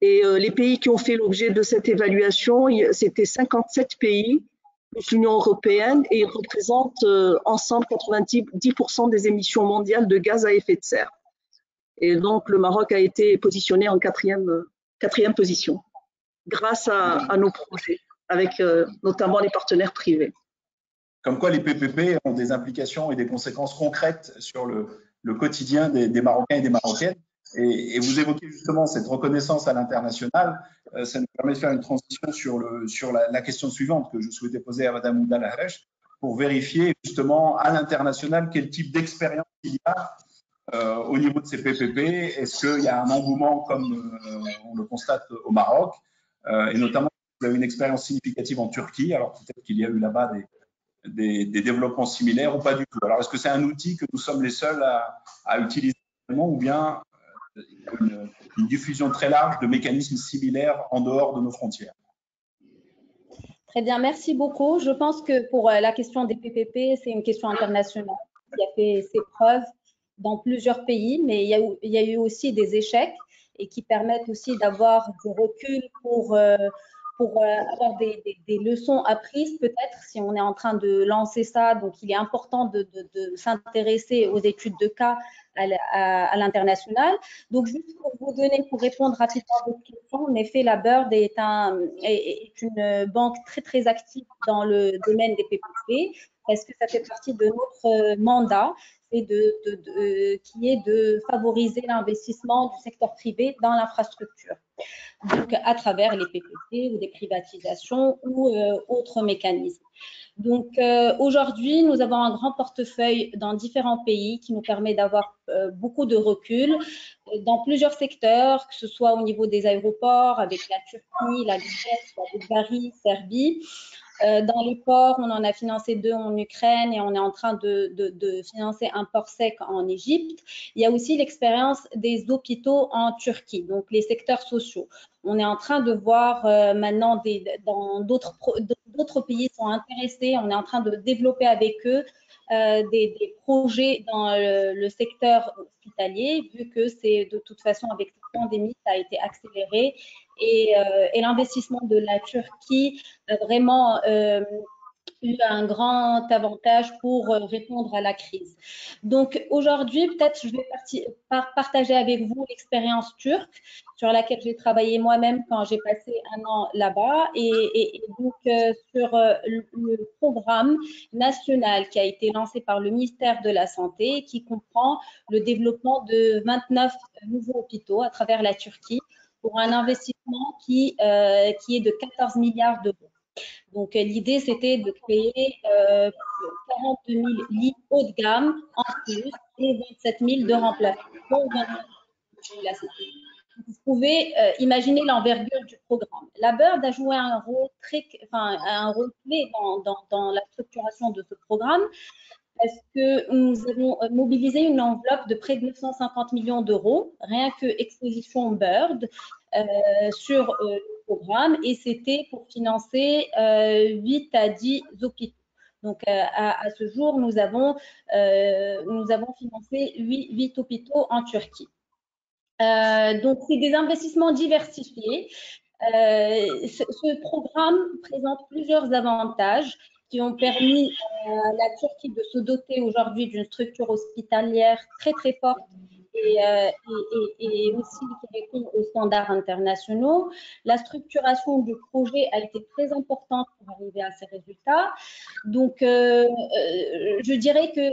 Et les pays qui ont fait l'objet de cette évaluation, c'était 57 pays, plus l'Union européenne, et ils représentent ensemble 90% des émissions mondiales de gaz à effet de serre. Et donc, le Maroc a été positionné en 4e position, grâce à nos projets, avec notamment les partenaires privés. Comme quoi, les PPP ont des implications et des conséquences concrètes sur le quotidien des Marocains et des Marocaines. Et vous évoquez justement cette reconnaissance à l'international. Ça nous permet de faire une transition sur la question suivante que je souhaitais poser à Mme Ouda Lahrech pour vérifier justement à l'international quel type d'expérience il y a au niveau de ces PPP. Est-ce qu'il y a un engouement comme on le constate au Maroc et notamment, vous avez une expérience significative en Turquie, alors peut-être qu'il y a eu là-bas des développements similaires ou pas du tout. Alors, est-ce que c'est un outil que nous sommes les seuls à utiliser ou bien une diffusion très large de mécanismes similaires en dehors de nos frontières? Très bien, merci beaucoup. Je pense que pour la question des PPP, c'est une question internationale qui a fait ses preuves dans plusieurs pays, mais il y a eu aussi des échecs et qui permettent aussi d'avoir du recul pour avoir des leçons apprises peut-être si on est en train de lancer ça. Donc, il est important de s'intéresser aux études de cas à l'international. Donc, juste pour répondre rapidement à votre question, en effet, la Bird est une banque très, très active dans le domaine des PPP parce que ça fait partie de notre mandat, qui est de favoriser l'investissement du secteur privé dans l'infrastructure, donc à travers les PPP ou des privatisations ou autres mécanismes. Donc aujourd'hui, nous avons un grand portefeuille dans différents pays qui nous permet d'avoir beaucoup de recul dans plusieurs secteurs, que ce soit au niveau des aéroports avec la Turquie, la Grèce, la Bulgarie, Serbie. Dans les ports, on en a financé 2 en Ukraine et on est en train de financer un port sec en Égypte. Il y a aussi l'expérience des hôpitaux en Turquie, donc les secteurs sociaux. On est en train de voir maintenant dans d'autres pays sont intéressés. On est en train de développer avec eux des projets dans le secteur hospitalier, vu que c'est de toute façon avec la pandémie, ça a été accéléré et l'investissement de la Turquie a vraiment eu un grand avantage pour répondre à la crise. Donc aujourd'hui, peut-être je vais partager avec vous l'expérience turque sur laquelle j'ai travaillé moi-même quand j'ai passé 1 an là-bas et donc sur le programme national qui a été lancé par le ministère de la Santé qui comprend le développement de 29 nouveaux hôpitaux à travers la Turquie pour un investissement qui est de 14 milliards d'euros. Donc, l'idée, c'était de créer 42 000 lits haut de gamme en plus et 27 000 de remplacement. Vous pouvez imaginer l'envergure du programme. La Bird a joué un rôle clé dans la structuration de ce programme parce que nous avons mobilisé une enveloppe de près de 950 millions d'euros, rien que Exposition Bird, sur le programme, et c'était pour financer 8 à 10 hôpitaux. Donc, à ce jour, nous avons financé 8 hôpitaux en Turquie. Donc, c'est des investissements diversifiés. Ce programme présente plusieurs avantages qui ont permis à la Turquie de se doter aujourd'hui d'une structure hospitalière très, très forte et aussi qui répond aux standards internationaux. La structuration du projet a été très importante pour arriver à ces résultats. Donc, je dirais que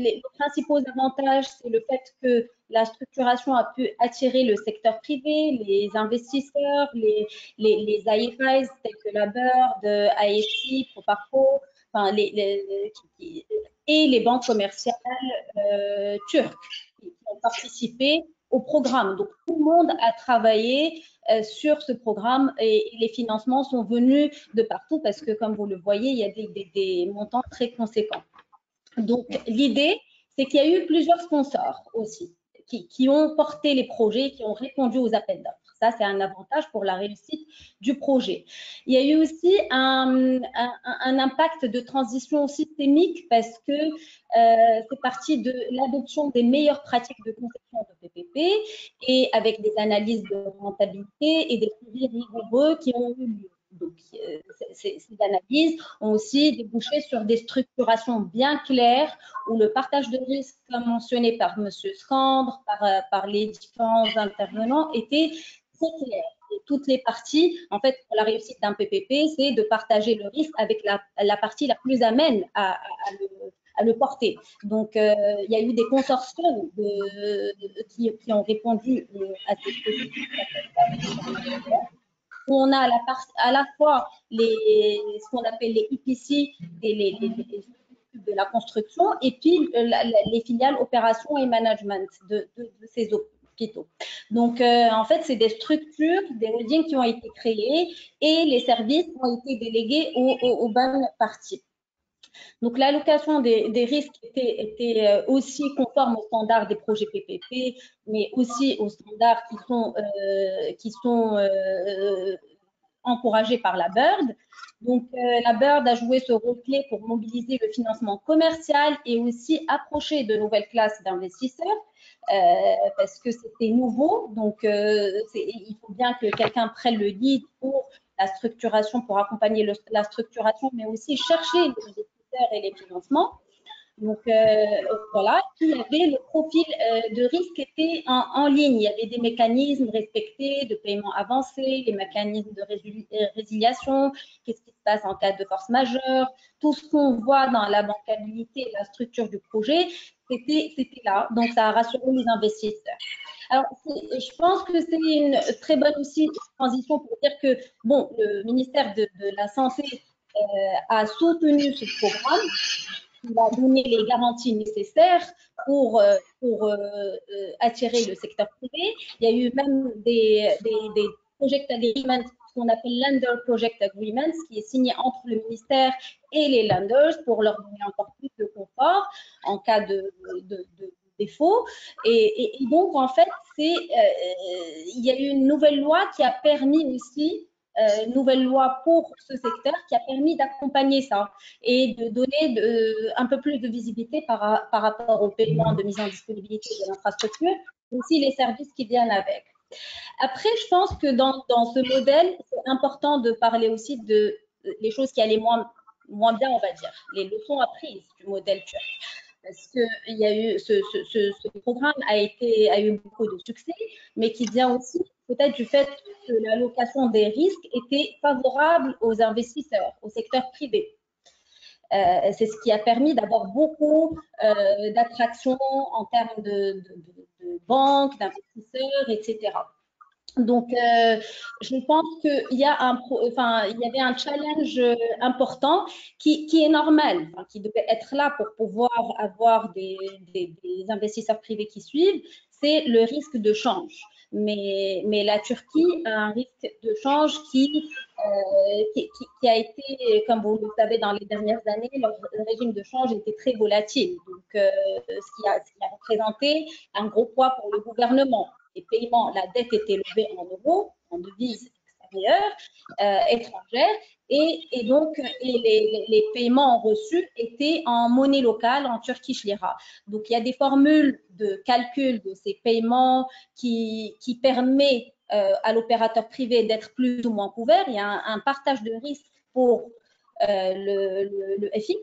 les principaux avantages, c'est le fait que la structuration a pu attirer le secteur privé, les investisseurs, les IFIs tels que la Bird, IFC, Proparco, enfin, et les banques commerciales turques qui ont participé au programme. Donc, tout le monde a travaillé sur ce programme et les financements sont venus de partout parce que, comme vous le voyez, il y a des montants très conséquents. Donc, l'idée, c'est qu'il y a eu plusieurs sponsors aussi qui ont porté les projets, qui ont répondu aux appels d'offres. Ça, c'est un avantage pour la réussite du projet. Il y a eu aussi un impact de transition systémique parce que c'est parti de l'adoption des meilleures pratiques de conception de PPP et avec des analyses de rentabilité et des suivis rigoureux qui ont eu lieu. Donc, ces analyses ont aussi débouché sur des structurations bien claires où le partage de risques, comme mentionné par M. Scandre, par les différents intervenants, était très clair. Et toutes les parties, en fait, pour la réussite d'un PPP, c'est de partager le risque avec la partie la plus amène à le porter. Donc, il y a eu des consortiums qui ont répondu à ces spécificités. On a à la fois ce qu'on appelle les EPC et de la construction et puis les filiales opérations et management de ces hôpitaux. Donc, en fait, c'est des structures, des holdings qui ont été créées et les services ont été délégués aux bonnes parties. Donc, l'allocation des risques était aussi conforme aux standards des projets PPP, mais aussi aux standards qui sont encouragés par la Bird. Donc, la Bird a joué ce rôle clé pour mobiliser le financement commercial et aussi approcher de nouvelles classes d'investisseurs parce que c'était nouveau. Donc, il faut bien que quelqu'un prenne le lead pour la structuration, pour accompagner la structuration, mais aussi chercher les investisseurs et les financements. Donc, voilà. Puis, il y avait le profil de risque qui était en ligne. Il y avait des mécanismes respectés de paiement avancé, les mécanismes de résiliation, qu'est-ce qui se passe en cas de force majeure. Tout ce qu'on voit dans la bancabilité et la structure du projet, c'était là. Donc, ça a rassuré les investisseurs. Alors, je pense que c'est une très bonne aussi transition pour dire que, bon, le ministère de la Santé a soutenu ce programme. Il a donné les garanties nécessaires pour attirer le secteur privé. Il y a eu même des project agreements, ce qu'on appelle lender project agreements, qui est signé entre le ministère et les lenders pour leur donner encore plus de confort en cas de défaut. Et donc, en fait, il y a eu une nouvelle loi qui a permis aussi nouvelle loi pour ce secteur qui a permis d'accompagner ça et de donner un peu plus de visibilité par rapport au paiement de mise en disponibilité de l'infrastructure, aussi les services qui viennent avec. Après, je pense que dans ce modèle, c'est important de parler aussi de les choses qui allaient moins bien, on va dire, les leçons apprises du modèle turc. Parce que il y a eu ce programme a eu beaucoup de succès, mais qui vient aussi peut-être du fait que l'allocation des risques était favorable aux investisseurs, au secteur privé. C'est ce qui a permis d'avoir beaucoup d'attractions en termes de banques, d'investisseurs, etc. Donc, je pense qu'il y avait un challenge important qui est normal, qui devait être là pour pouvoir avoir des investisseurs privés qui suivent, c'est le risque de change. Mais la Turquie a un risque de change qui a été, comme vous le savez, dans les dernières années, le régime de change était très volatile. Donc, ce qui a représenté un gros poids pour le gouvernement. Les paiements, la dette était levée en euros, en devises extérieures, étrangères, et donc les paiements reçus étaient en monnaie locale, en Turkish lira. Donc, il y a des formules de calcul de ces paiements qui permet à l'opérateur privé d'être plus ou moins couvert. Il y a un partage de risque pour le FX,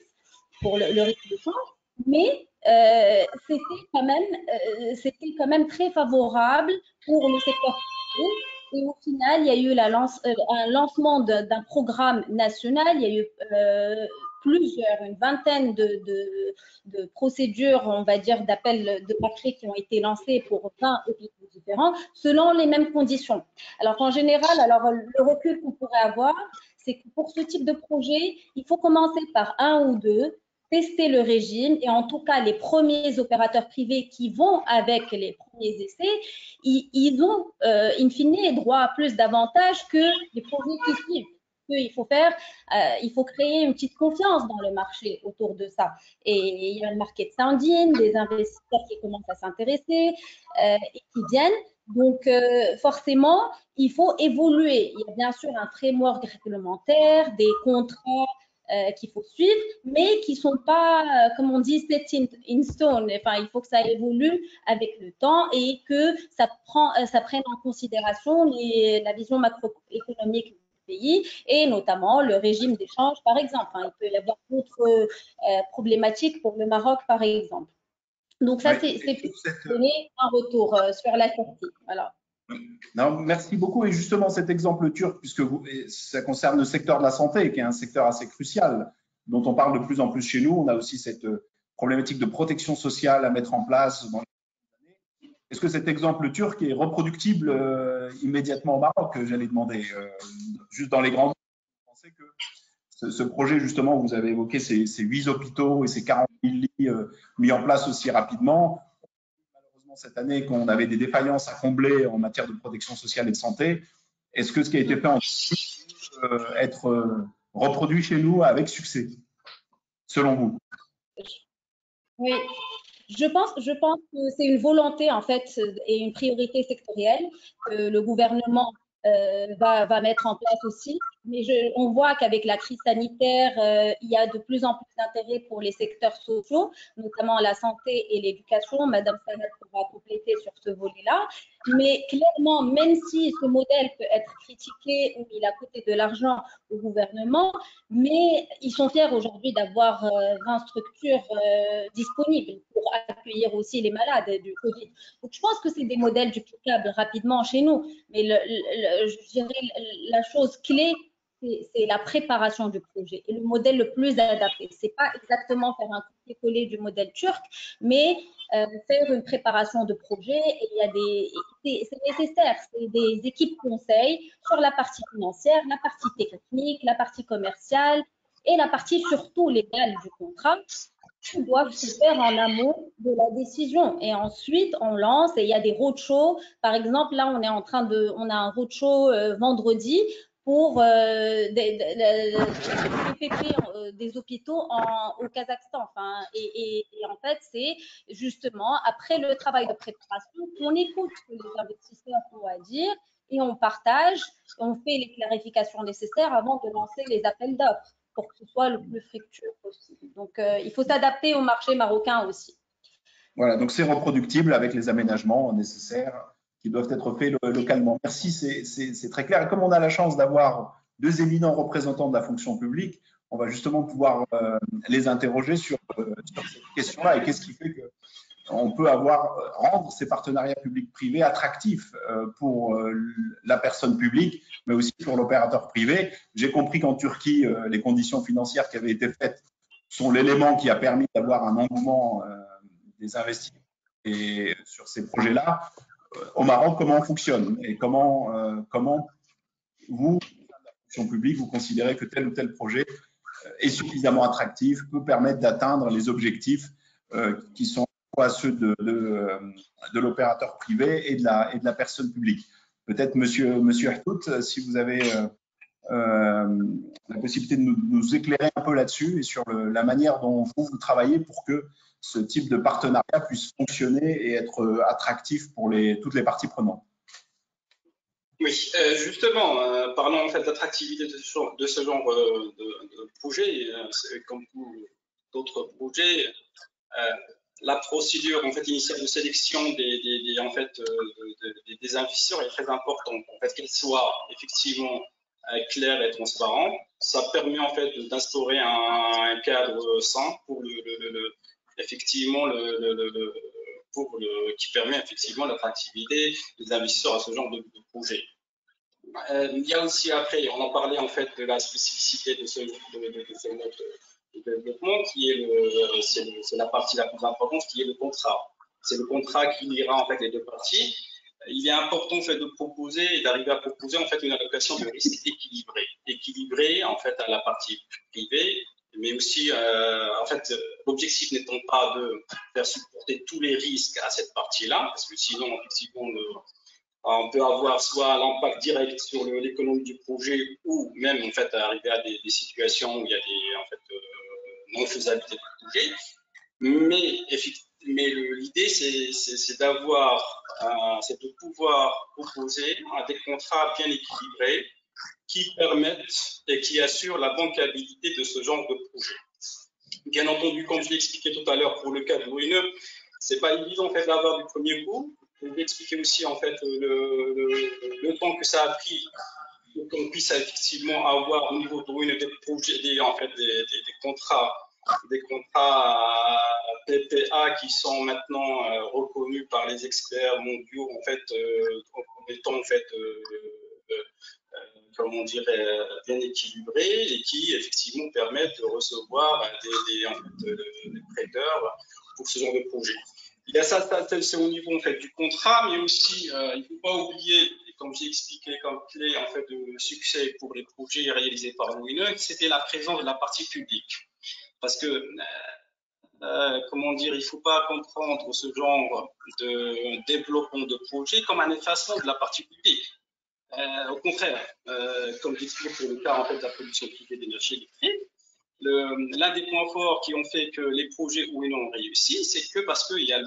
pour le risque de change, mais c'était quand même très favorable pour le secteur privé. Et au final, il y a eu un lancement d'un programme national. Il y a eu une vingtaine de procédures, on va dire, d'appels de papier qui ont été lancées pour 20 hôpitaux différents, selon les mêmes conditions. Alors qu'en général, le recul qu'on pourrait avoir, c'est que pour ce type de projet, il faut commencer par un ou deux, tester le régime, et en tout cas, les premiers opérateurs privés qui vont avec les premiers essais, ils ont, in fine, droit à plus d'avantages que les projets qui suivent. Il faut créer une petite confiance dans le marché autour de ça. Et il y a le market sounding, des investisseurs qui commencent à s'intéresser et qui viennent. Donc, forcément, il faut évoluer. Il y a bien sûr un framework réglementaire, des contrats qu'il faut suivre, mais qui ne sont pas, comme on dit, set in stone. Enfin, il faut que ça évolue avec le temps et que ça prenne en considération la vision macroéconomique du pays et notamment le régime d'échange, par exemple. Il peut y avoir d'autres problématiques pour le Maroc, par exemple. Donc, ça, c'est pour donner un retour sur la sortie. Voilà. Non, merci beaucoup. Et justement, cet exemple turc, puisque ça concerne le secteur de la santé, qui est un secteur assez crucial, dont on parle de plus en plus chez nous. On a aussi cette problématique de protection sociale à mettre en place dans les années. Est-ce que cet exemple turc est reproductible immédiatement au Maroc? J'allais demander. Juste dans les grands mots, vous pensez que ce projet, justement, vous avez évoqué ces 8 hôpitaux et ces 40 000 lits mis en place aussi rapidement. Cette année, quand on avait des défaillances à combler en matière de protection sociale et de santé, est-ce que ce qui a été fait en peut être reproduit chez nous avec succès, selon vous? Oui, je pense que c'est une volonté en fait et une priorité sectorielle que le gouvernement va mettre en place aussi. Mais on voit qu'avec la crise sanitaire, il y a de plus en plus d'intérêt pour les secteurs sociaux, notamment la santé et l'éducation. Madame Sanet pourra compléter sur ce volet-là. Mais clairement, même si ce modèle peut être critiqué ou il a coûté de l'argent au gouvernement, mais ils sont fiers aujourd'hui d'avoir 20 structures disponibles pour accueillir aussi les malades du Covid. Donc, je pense que c'est des modèles duplicables rapidement chez nous. Mais je dirais la chose clé, c'est la préparation du projet et le modèle le plus adapté. Ce n'est pas exactement faire un copier-coller du modèle turc, mais faire une préparation de projet. Et c'est nécessaire, c'est des équipes conseils sur la partie financière, la partie technique, la partie commerciale et la partie surtout légale du contrat qui doivent se faire en amont de la décision. Et ensuite, on lance et il y a des roadshows. Par exemple, là, on a un roadshow vendredi pour des hôpitaux au Kazakhstan. Enfin, et en fait, c'est justement après le travail de préparation qu'on écoute ce que les investisseurs ont à dire et on partage, on fait les clarifications nécessaires avant de lancer les appels d'offres pour que ce soit le plus fructueux possible. Donc, il faut s'adapter au marché marocain aussi. Voilà, donc c'est reproductible avec les aménagements nécessaires qui doivent être faits localement. Merci, c'est très clair. Et comme on a la chance d'avoir deux éminents représentants de la fonction publique, on va justement pouvoir les interroger sur cette question-là et qu'est-ce qui fait qu'on peut rendre ces partenariats publics-privés attractifs pour la personne publique, mais aussi pour l'opérateur privé. J'ai compris qu'en Turquie, les conditions financières qui avaient été faites sont l'élément qui a permis d'avoir un engouement des investissements et sur ces projets-là. Au Maroc, comment on fonctionne et comment vous, la fonction publique, vous considérez que tel ou tel projet est suffisamment attractif, peut permettre d'atteindre les objectifs qui sont ceux de l'opérateur privé et de la personne publique. Peut-être, monsieur Htout, si vous avez la possibilité de nous éclairer un peu là-dessus et sur la manière dont vous travaillez pour que ce type de partenariat puisse fonctionner et être attractif pour toutes les parties prenantes. Oui, justement, parlons en fait d'attractivité de ce genre de projet, comme d'autres projets. La procédure en fait initiale de sélection des investisseurs est très importante. En fait, qu'elle soit effectivement claire et transparente, ça permet en fait d'instaurer un cadre sain pour qui permet effectivement l'attractivité des investisseurs à ce genre de projet. Il y a aussi après, on en parlait en fait de la spécificité de ce mode de développement qui est c'est la partie la plus importante qui est le contrat. C'est le contrat qui liera en fait les deux parties. Il est important en fait de proposer et d'arriver à proposer en fait une allocation de risque équilibrée en fait à la partie privée, mais aussi en fait l'objectif n'étant pas de faire supporter tous les risques à cette partie-là, parce que sinon effectivement on peut avoir soit l'impact direct sur l'économie du projet ou même en fait arriver à des situations où il y a des non-faisabilité du projet. Mais l'idée c'est de pouvoir proposer des contrats bien équilibrés qui permettent et qui assurent la bancabilité de ce genre de projet. Bien entendu, comme je l'ai expliqué tout à l'heure pour le cas de l'ONE, c'est pas évident en fait d'avoir du premier coup. Je vais expliquer aussi en fait le temps que ça a pris pour qu'on puisse effectivement avoir au niveau de l'ONE des projets, des contrats PPA qui sont maintenant reconnus par les experts mondiaux en fait comme étant en fait comment dire, bien équilibrés et qui effectivement permettent de recevoir des prêteurs pour ce genre de projet. Il y a ça c'est au niveau en fait du contrat, mais aussi il ne faut pas oublier, comme j'ai expliqué comme clé en fait de succès pour les projets réalisés par l'ONE, c'était la présence de la partie publique. Parce que comment dire, il ne faut pas comprendre ce genre de développement de projet comme un effacement de la partie publique. Au contraire, comme j'explique pour le cas en fait, de la production privée d'énergie électrique, l'un des points forts qui ont fait que les projets ONE ont réussi, c'est que parce que la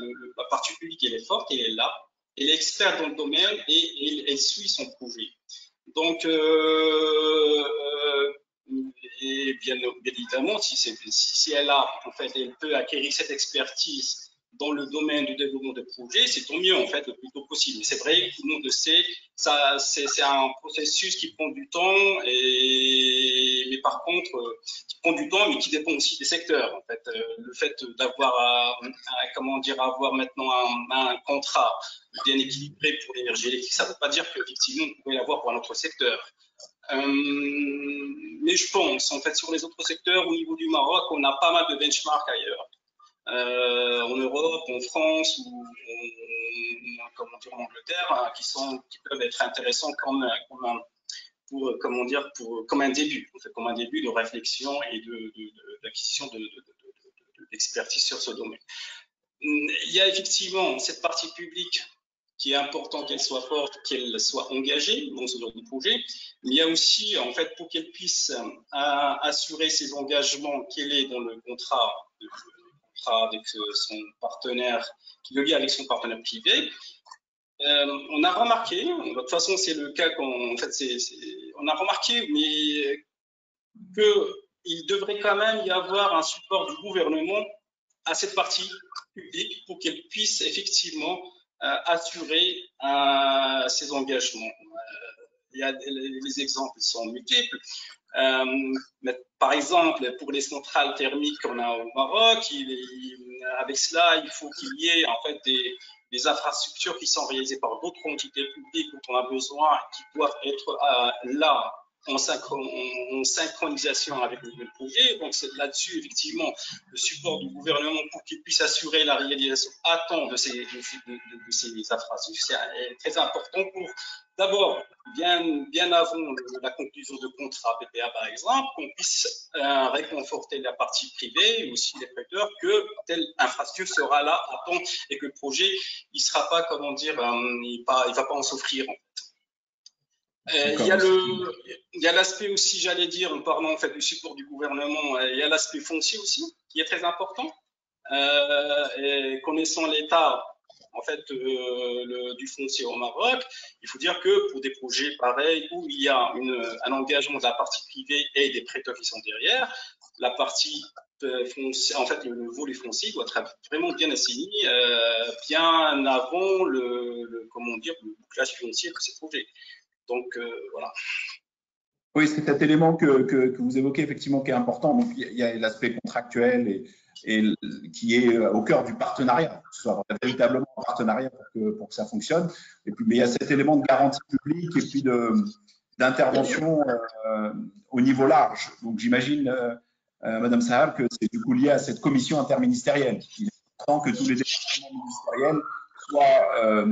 partie publique elle est forte, elle est là, elle est experte dans le domaine et elle suit son projet. Donc, et bien évidemment, si elle peut acquérir cette expertise dans le domaine du développement de projets, c'est tant mieux en fait le plus tôt possible. Mais c'est vrai, tout le monde le sait, ça c'est un processus qui prend du temps mais par contre qui prend du temps mais qui dépend aussi des secteurs en fait. Le fait d'avoir comment dire avoir maintenant un contrat bien équilibré pour l'énergie électrique, ça ne veut pas dire qu'effectivement on pourrait l'avoir pour un autre secteur. Mais je pense, en fait, sur les autres secteurs, au niveau du Maroc, on a pas mal de benchmarks ailleurs. En Europe, en France ou comment dire, en Angleterre, qui peuvent être intéressants comme un début, en fait, comme un début de réflexion et d'acquisition d'expertise sur ce domaine. Il y a effectivement cette partie publique qui est important qu'elle soit forte, qu'elle soit engagée dans ce genre de projet. Mais il y a aussi, en fait, pour qu'elle puisse assurer ses engagements qu'elle est dans le contrat avec son partenaire, qui le lie avec son partenaire privé. On a remarqué, de toute façon c'est le cas on a remarqué, mais qu'il devrait quand même y avoir un support du gouvernement à cette partie publique pour qu'elle puisse effectivement assurer ses engagements. Les exemples sont multiples. Par exemple, pour les centrales thermiques qu'on a au Maroc, avec cela, il faut qu'il y ait en fait des infrastructures qui sont réalisées par d'autres entités publiques dont on a besoin, qui doivent être là en synchronisation avec le projet. Donc c'est là-dessus effectivement le support du gouvernement pour qu'il puisse assurer la réalisation à temps de ces infrastructures, c'est très important pour d'abord bien avant la conclusion de contrat PPA par exemple, qu'on puisse réconforter la partie privée et aussi les prêteurs que telle infrastructure sera là à temps et que le projet il sera pas comment dire il va pas en souffrir en fait. Il y a l'aspect aussi, j'allais dire, en parlant en fait du support du gouvernement, il y a l'aspect foncier aussi, qui est très important. Et connaissant l'état en fait du foncier au Maroc, il faut dire que pour des projets pareils où il y a un engagement de la partie privée et des prêteurs qui sont derrière, la partie foncier, en fait le volet foncier doit être vraiment bien assigné bien avant le bouclage financier de ces projets. Donc, voilà. Oui, c'est cet élément que vous évoquez effectivement qui est important. Donc, il y a l'aspect contractuel et qui est au cœur du partenariat, que ce soit véritablement un partenariat pour que ça fonctionne. Et puis, mais il y a cet élément de garantie publique et puis d'intervention au niveau large. Donc, j'imagine, Madame Sahab, que c'est du coup lié à cette commission interministérielle. Il est important que tous les départements ministériels soient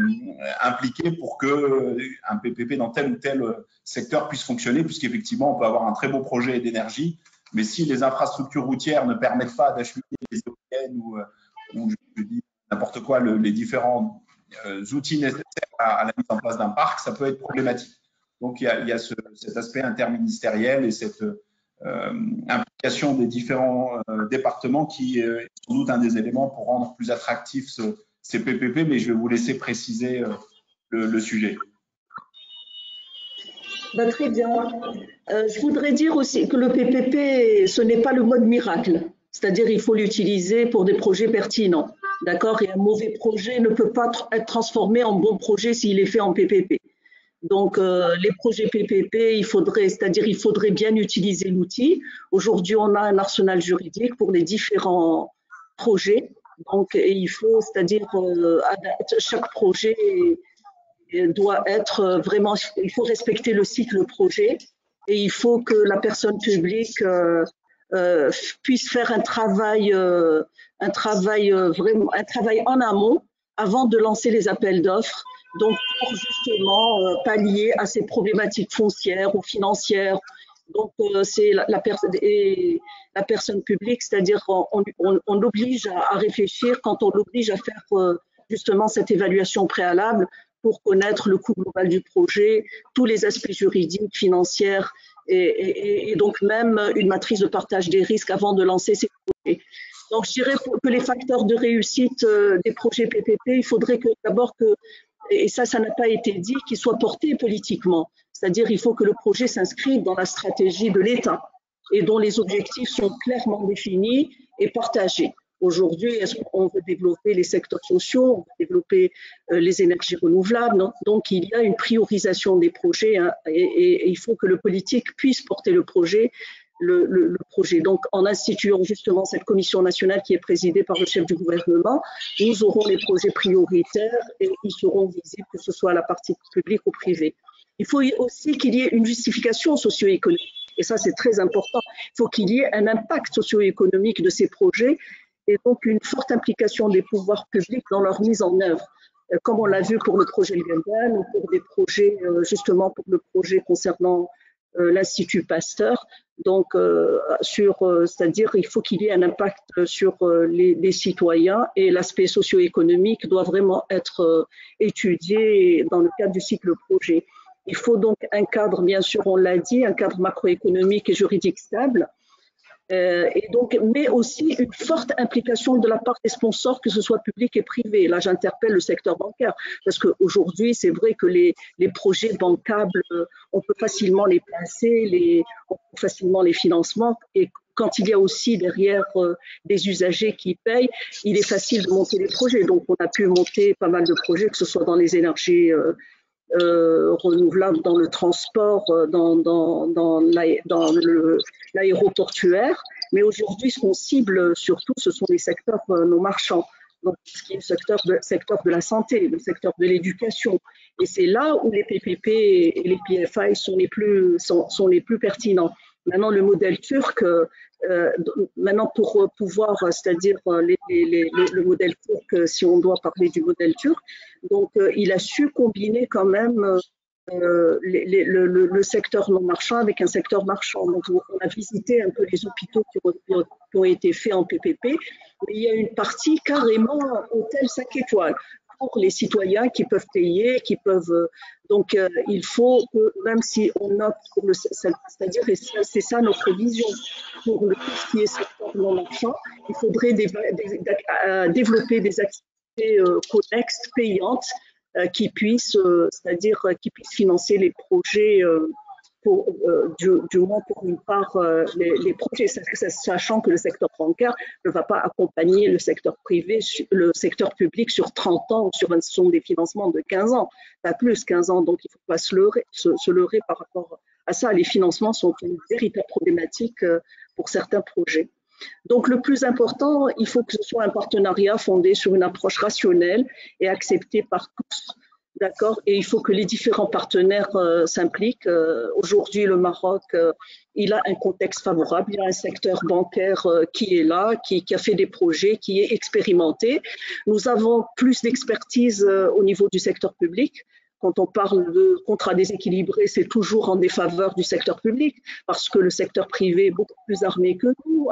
impliqués pour qu'un PPP dans tel ou tel secteur puisse fonctionner, puisqu'effectivement, on peut avoir un très beau projet d'énergie, mais si les infrastructures routières ne permettent pas d'acheminer les éoliennes ou je dis n'importe quoi, les différents outils nécessaires à la mise en place d'un parc, ça peut être problématique. Donc, il y a cet aspect interministériel et cette implication des différents départements qui est sans doute un des éléments pour rendre plus attractif ces PPP, mais je vais vous laisser préciser le sujet. Très bien. Je voudrais dire aussi que le PPP, ce n'est pas le mode miracle. C'est-à-dire il faut l'utiliser pour des projets pertinents. D'accord? Et un mauvais projet ne peut pas être transformé en bon projet s'il est fait en PPP. Donc, les projets PPP, il faudrait bien utiliser l'outil. Aujourd'hui, on a un arsenal juridique pour les différents projets. Donc, il faut, c'est-à-dire, chaque projet doit être vraiment, il faut respecter le cycle projet et il faut que la personne publique puisse faire un travail en amont avant de lancer les appels d'offres. Donc, pour justement pallier à ces problématiques foncières ou financières. Donc, c'est la personne publique, c'est-à-dire on l'oblige à réfléchir quand on l'oblige à faire justement cette évaluation préalable pour connaître le coût global du projet, tous les aspects juridiques, financiers et donc même une matrice de partage des risques avant de lancer ces projets. Donc, je dirais que les facteurs de réussite des projets PPP, il faudrait que d'abord et ça n'a pas été dit, qu'il soit porté politiquement. C'est-à-dire il faut que le projet s'inscrive dans la stratégie de l'État et dont les objectifs sont clairement définis et partagés. Aujourd'hui, est-ce qu'on veut développer les secteurs sociaux, on veut développer les énergies renouvelables, non? Donc il y a une priorisation des projets, hein, et il faut que le politique puisse porter le projet. Le projet. Donc, en instituant justement cette commission nationale qui est présidée par le chef du gouvernement, nous aurons les projets prioritaires et ils seront visibles, que ce soit à la partie publique ou privée. Il faut aussi qu'il y ait une justification socio-économique. Et ça, c'est très important. Il faut qu'il y ait un impact socio-économique de ces projets et donc une forte implication des pouvoirs publics dans leur mise en œuvre. Comme on l'a vu pour le projet Linden ou pour des projets, justement pour le projet concernant l'Institut Pasteur. Donc, c'est-à-dire il faut qu'il y ait un impact sur les citoyens et l'aspect socio-économique doit vraiment être étudié dans le cadre du cycle projet. Il faut donc un cadre, bien sûr, on l'a dit, un cadre macroéconomique et juridique stable, mais aussi une forte implication de la part des sponsors, que ce soit public et privé. Là, j'interpelle le secteur bancaire, parce qu'aujourd'hui, c'est vrai que les projets bancables, on peut facilement les placer, on peut facilement les financements, et quand il y a aussi derrière des usagers qui payent, il est facile de monter les projets. Donc, on a pu monter pas mal de projets, que ce soit dans les énergies renouvelables, dans le transport, dans l'aéroportuaire. Mais aujourd'hui, ce qu'on cible surtout, ce sont les secteurs non marchands. Donc, ce qui est le secteur de la santé, le secteur de l'éducation. Et c'est là où les PPP et les PFI sont les plus pertinents. Maintenant, le modèle turc, maintenant pour pouvoir, c'est-à-dire le modèle turc, si on doit parler du modèle turc, donc il a su combiner quand même le secteur non marchand avec un secteur marchand. Donc on a visité un peu les hôpitaux qui ont été faits en PPP, mais il y a une partie carrément hôtel 5 étoiles pour les citoyens qui peuvent payer, qui peuvent. Donc, il faut que, même si on opte pour c'est-à-dire, et c'est ça notre vision, pour tout ce qui est secteur non marchand, il faudrait développer des activités connexes, payantes, qui puissent, c'est-à-dire, qui puissent financer les projets. Du moins pour une part les projets, sachant que le secteur bancaire ne va pas accompagner le secteur privé, le secteur public sur 30 ans, ce sont des financements de 15 ans, pas plus 15 ans, donc il ne faut pas se leurrer par rapport à ça. Les financements sont une véritable problématique pour certains projets. Donc le plus important, il faut que ce soit un partenariat fondé sur une approche rationnelle et acceptée par tous. D'accord. Et il faut que les différents partenaires s'impliquent. Aujourd'hui, le Maroc, il a un contexte favorable. Il y a un secteur bancaire qui est là, qui a fait des projets, qui est expérimenté. Nous avons plus d'expertise au niveau du secteur public. Quand on parle de contrats déséquilibrés, c'est toujours en défaveur du secteur public parce que le secteur privé est beaucoup plus armé que nous.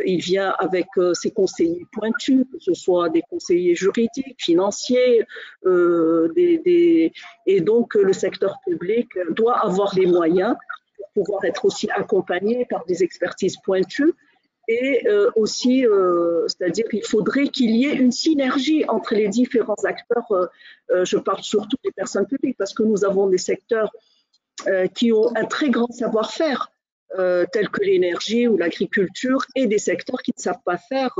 Il vient avec ses conseillers pointus, que ce soit des conseillers juridiques, financiers, et donc le secteur public doit avoir les moyens pour pouvoir être aussi accompagné par des expertises pointues. Et aussi, c'est-à-dire qu'il faudrait qu'il y ait une synergie entre les différents acteurs. Je parle surtout des personnes publiques parce que nous avons des secteurs qui ont un très grand savoir-faire, tels que l'énergie ou l'agriculture, et des secteurs qui ne savent pas faire,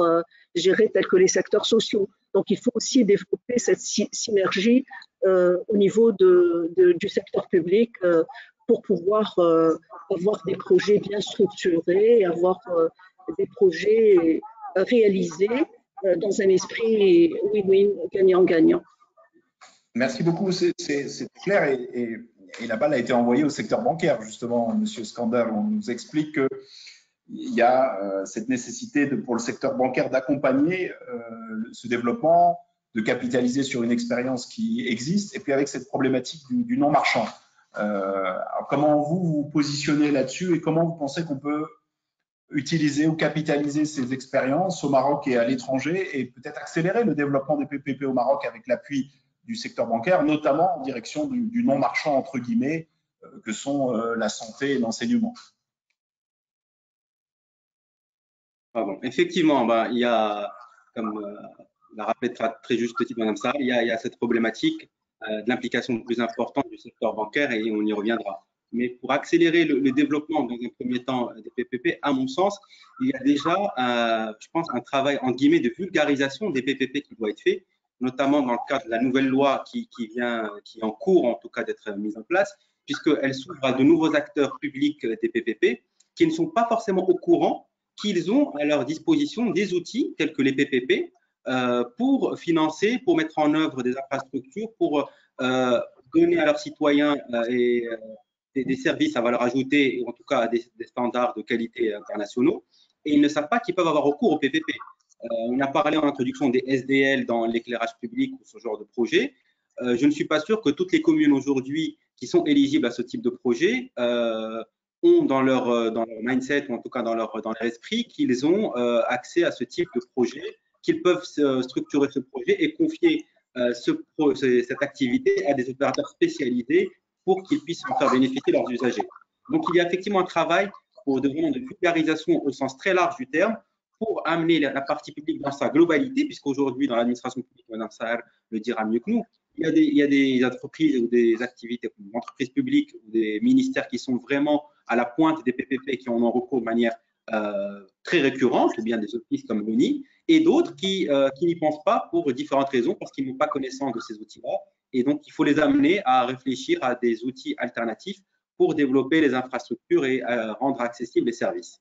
gérer, tels que les secteurs sociaux. Donc, il faut aussi développer cette synergie au niveau du secteur public pour pouvoir avoir des projets bien structurés, avoir des projets réalisés dans un esprit win-win, gagnant-gagnant. Merci beaucoup, c'est clair et la balle a été envoyée au secteur bancaire, justement, Monsieur Skandar. On nous explique qu'il y a cette nécessité pour le secteur bancaire d'accompagner ce développement, de capitaliser sur une expérience qui existe, et puis avec cette problématique du non-marchand. Alors comment vous vous positionnez là-dessus et comment vous pensez qu'on peut utiliser ou capitaliser ces expériences au Maroc et à l'étranger et peut-être accélérer le développement des PPP au Maroc avec l'appui du secteur bancaire, notamment en direction du non-marchand, entre guillemets, que sont la santé et l'enseignement. Pardon. Effectivement, il y a, comme l'a rappelé très juste Madame Sarr, il y a cette problématique de l'implication plus importante du secteur bancaire et on y reviendra. mais pour accélérer le développement dans un premier temps des PPP, à mon sens, il y a déjà, je pense, un travail en guillemets de vulgarisation des PPP qui doit être fait, notamment dans le cadre de la nouvelle loi qui est en cours en tout cas d'être mise en place, puisqu'elle s'ouvre à de nouveaux acteurs publics des PPP qui ne sont pas forcément au courant qu'ils ont à leur disposition des outils tels que les PPP pour financer, pour mettre en œuvre des infrastructures, pour donner à leurs citoyens des services à valeur ajoutée, et en tout cas des standards de qualité internationaux, et ils ne savent pas qu'ils peuvent avoir recours au PPP. On a parlé en introduction des SDL dans l'éclairage public ou ce genre de projet. Je ne suis pas sûr que toutes les communes aujourd'hui qui sont éligibles à ce type de projet ont dans leur mindset, ou en tout cas dans leur esprit, qu'ils ont accès à ce type de projet, qu'ils peuvent structurer ce projet et confier cette activité à des opérateurs spécialisés pour qu'ils puissent en faire bénéficier leurs usagers. Donc, il y a effectivement un travail de vulgarisation au sens très large du terme pour amener la partie publique dans sa globalité, puisqu'aujourd'hui, dans l'administration publique, Mme Saher le dira mieux que nous, il y a des entreprises ou des activités, des entreprises publiques ou des ministères qui sont vraiment à la pointe des PPP, qui en ont recours de manière très récurrente, ou bien des offices comme l'ONI, et d'autres qui n'y pensent pas pour différentes raisons, parce qu'ils n'ont pas connaissance de ces outils-là. Et donc, il faut les amener à réfléchir à des outils alternatifs pour développer les infrastructures et rendre accessibles les services.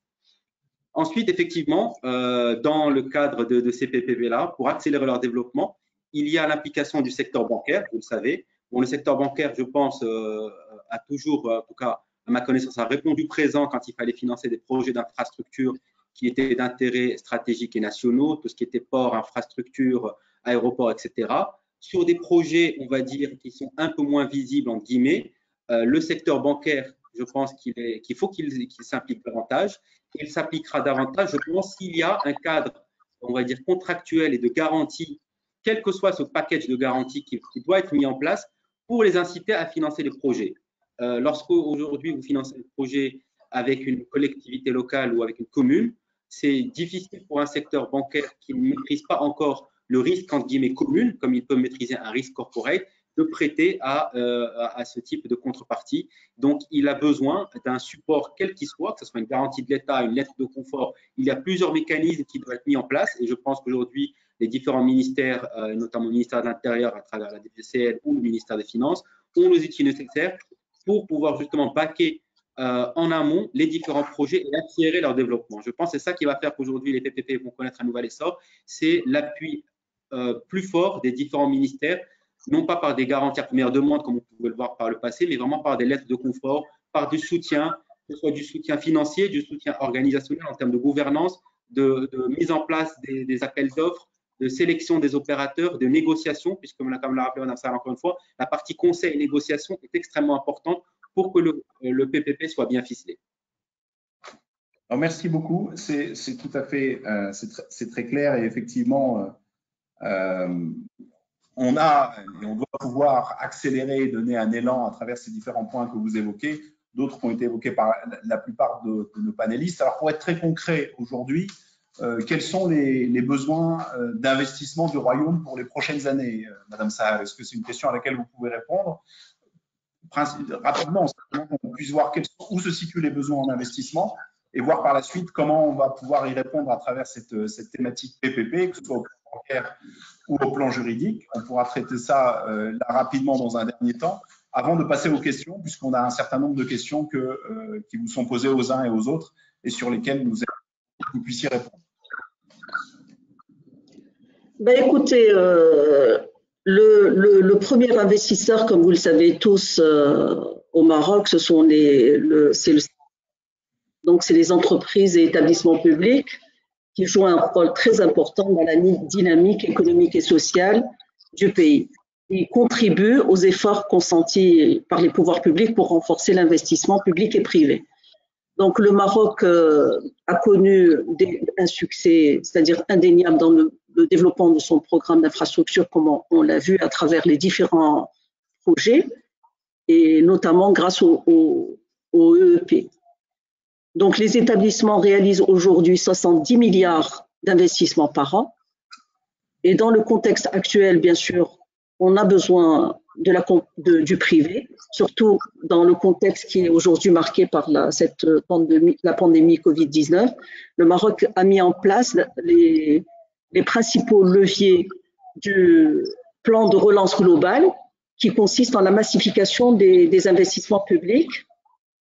Ensuite, effectivement, dans le cadre de ces PPP-là, pour accélérer leur développement, il y a l'implication du secteur bancaire, vous le savez. Bon, le secteur bancaire, je pense, a toujours, en tout cas, à ma connaissance, a répondu présent quand il fallait financer des projets d'infrastructures qui étaient d'intérêt stratégique et nationaux, tout ce qui était port, infrastructure, aéroport, etc. Sur des projets, on va dire, qui sont un peu moins visibles, entre guillemets, le secteur bancaire, je pense qu'il faut qu'il s'implique davantage. Il s'appliquera davantage, je pense, s'il y a un cadre, on va dire, contractuel et de garantie, quel que soit ce package de garantie qui doit être mis en place pour les inciter à financer les projets. Lorsque aujourd'hui vous financez un projet avec une collectivité locale ou avec une commune, c'est difficile pour un secteur bancaire qui ne maîtrise pas encore le risque, entre guillemets, commune, comme il peut maîtriser un risque corporate, de prêter à ce type de contrepartie. Donc, il a besoin d'un support quel qu'il soit, que ce soit une garantie de l'État, une lettre de confort. Il y a plusieurs mécanismes qui doivent être mis en place et je pense qu'aujourd'hui, les différents ministères, notamment le ministère de l'Intérieur à travers la DPCL ou le ministère des Finances, ont les outils nécessaires pour pouvoir justement baquer en amont les différents projets et accélérer leur développement. Je pense que c'est ça qui va faire qu'aujourd'hui, les PPP vont connaître un nouvel essor, c'est l'appui plus fort des différents ministères, non pas par des garanties à première demande, comme on pouvait le voir par le passé, mais vraiment par des lettres de confort, par du soutien, que ce soit du soutien financier, du soutien organisationnel en termes de gouvernance, de mise en place des appels d'offres, de sélection des opérateurs, de négociation, puisque, comme l'a rappelé Mme Saher encore une fois, la partie conseil et négociation est extrêmement importante pour que le PPP soit bien ficelé. Alors, merci beaucoup. C'est tout à fait, c'est très clair et effectivement, on doit pouvoir accélérer et donner un élan à travers ces différents points que vous évoquez, d'autres qui ont été évoqués par la plupart de nos panélistes. Alors, pour être très concret aujourd'hui, quels sont les besoins d'investissement du Royaume pour les prochaines années, Madame Saher? Est-ce que c'est une question à laquelle vous pouvez répondre? Rapidement, qu'on puisse voir où se situent les besoins en investissement et voir par la suite comment on va pouvoir y répondre à travers cette thématique PPP, que ce soit au plan bancaire ou au plan juridique. On pourra traiter ça là rapidement dans un dernier temps, avant de passer aux questions, puisqu'on a un certain nombre de questions qui vous sont posées aux uns et aux autres et sur lesquelles nous aimerions que vous puissiez répondre. Ben, écoutez, le premier investisseur, comme vous le savez tous, au Maroc, c'est les entreprises et établissements publics qui jouent un rôle très important dans la dynamique économique et sociale du pays. Ils contribuent aux efforts consentis par les pouvoirs publics pour renforcer l'investissement public et privé. Donc, le Maroc a connu un succès, c'est-à-dire indéniable dans le développement de son programme d'infrastructure, comme on l'a vu à travers les différents projets, et notamment grâce au EEP. Donc, les établissements réalisent aujourd'hui 70 milliards d'investissements par an. Et dans le contexte actuel, bien sûr, on a besoin du privé, surtout dans le contexte qui est aujourd'hui marqué par la pandémie Covid-19. Le Maroc a mis en place les principaux leviers du plan de relance global qui consiste en la massification des investissements publics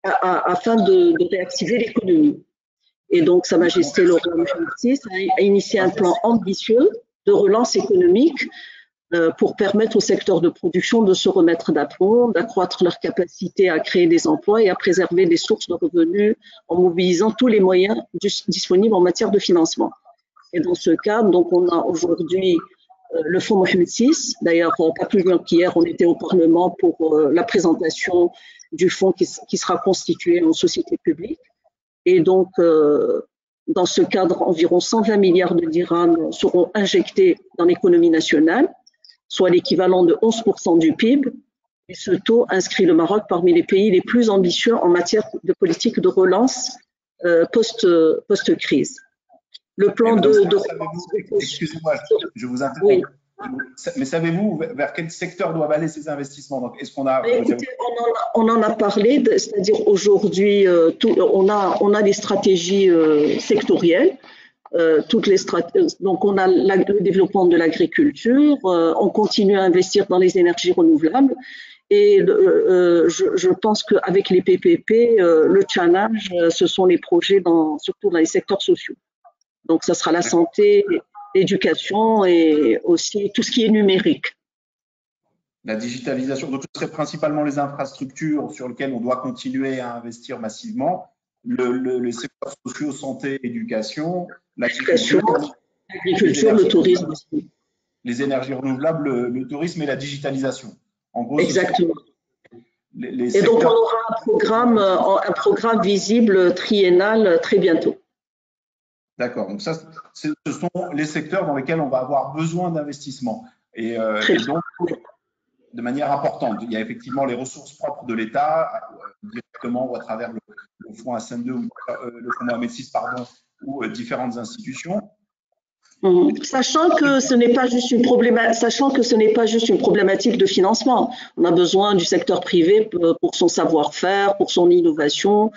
afin de réactiver l'économie. Et donc, Sa Majesté le Roi Mohammed VI a initié un plan ambitieux de relance économique pour permettre au secteur de production de se remettre d'aplomb, d'accroître leur capacité à créer des emplois et à préserver des sources de revenus en mobilisant tous les moyens disponibles en matière de financement. Et dans ce cadre, donc, on a aujourd'hui le Fonds Mohammed VI. D'ailleurs, pas plus loin qu'hier, on était au Parlement pour la présentation du fonds qui sera constitué en société publique. Et donc, dans ce cadre, environ 120 milliards de dirhams seront injectés dans l'économie nationale, soit l'équivalent de 11% du PIB. Et ce taux inscrit le Maroc parmi les pays les plus ambitieux en matière de politique de relance post-crise. Le plan excusez-moi, je vous interromps. Oui. Mais savez-vous vers quel secteur doivent aller ces investissements? Donc, est-ce qu'on a… Écoutez, on en a parlé, c'est-à-dire aujourd'hui, on a des stratégies sectorielles. Donc, on a le développement de l'agriculture, on continue à investir dans les énergies renouvelables. Et je pense qu'avec les PPP, le challenge, ce sont les projets surtout dans les secteurs sociaux. Donc, ça sera la santé, l'éducation et aussi tout ce qui est numérique. La digitalisation, donc ce serait principalement les infrastructures sur lesquelles on doit continuer à investir massivement, les secteurs sociaux, santé, éducation, l'agriculture, le tourisme aussi. Les énergies renouvelables, le tourisme et la digitalisation. En gros, exactement. Et donc, on aura un programme visible triennal très bientôt. D'accord. Donc, ça, ce sont les secteurs dans lesquels on va avoir besoin d'investissement. Et donc, de manière importante, il y a effectivement les ressources propres de l'État, directement ou à travers le fonds Hassan II ou le fonds Mohammed VI, pardon, ou différentes institutions. Sachant que ce n'est pas juste une problématique de financement. On a besoin du secteur privé pour son savoir-faire, pour son innovation,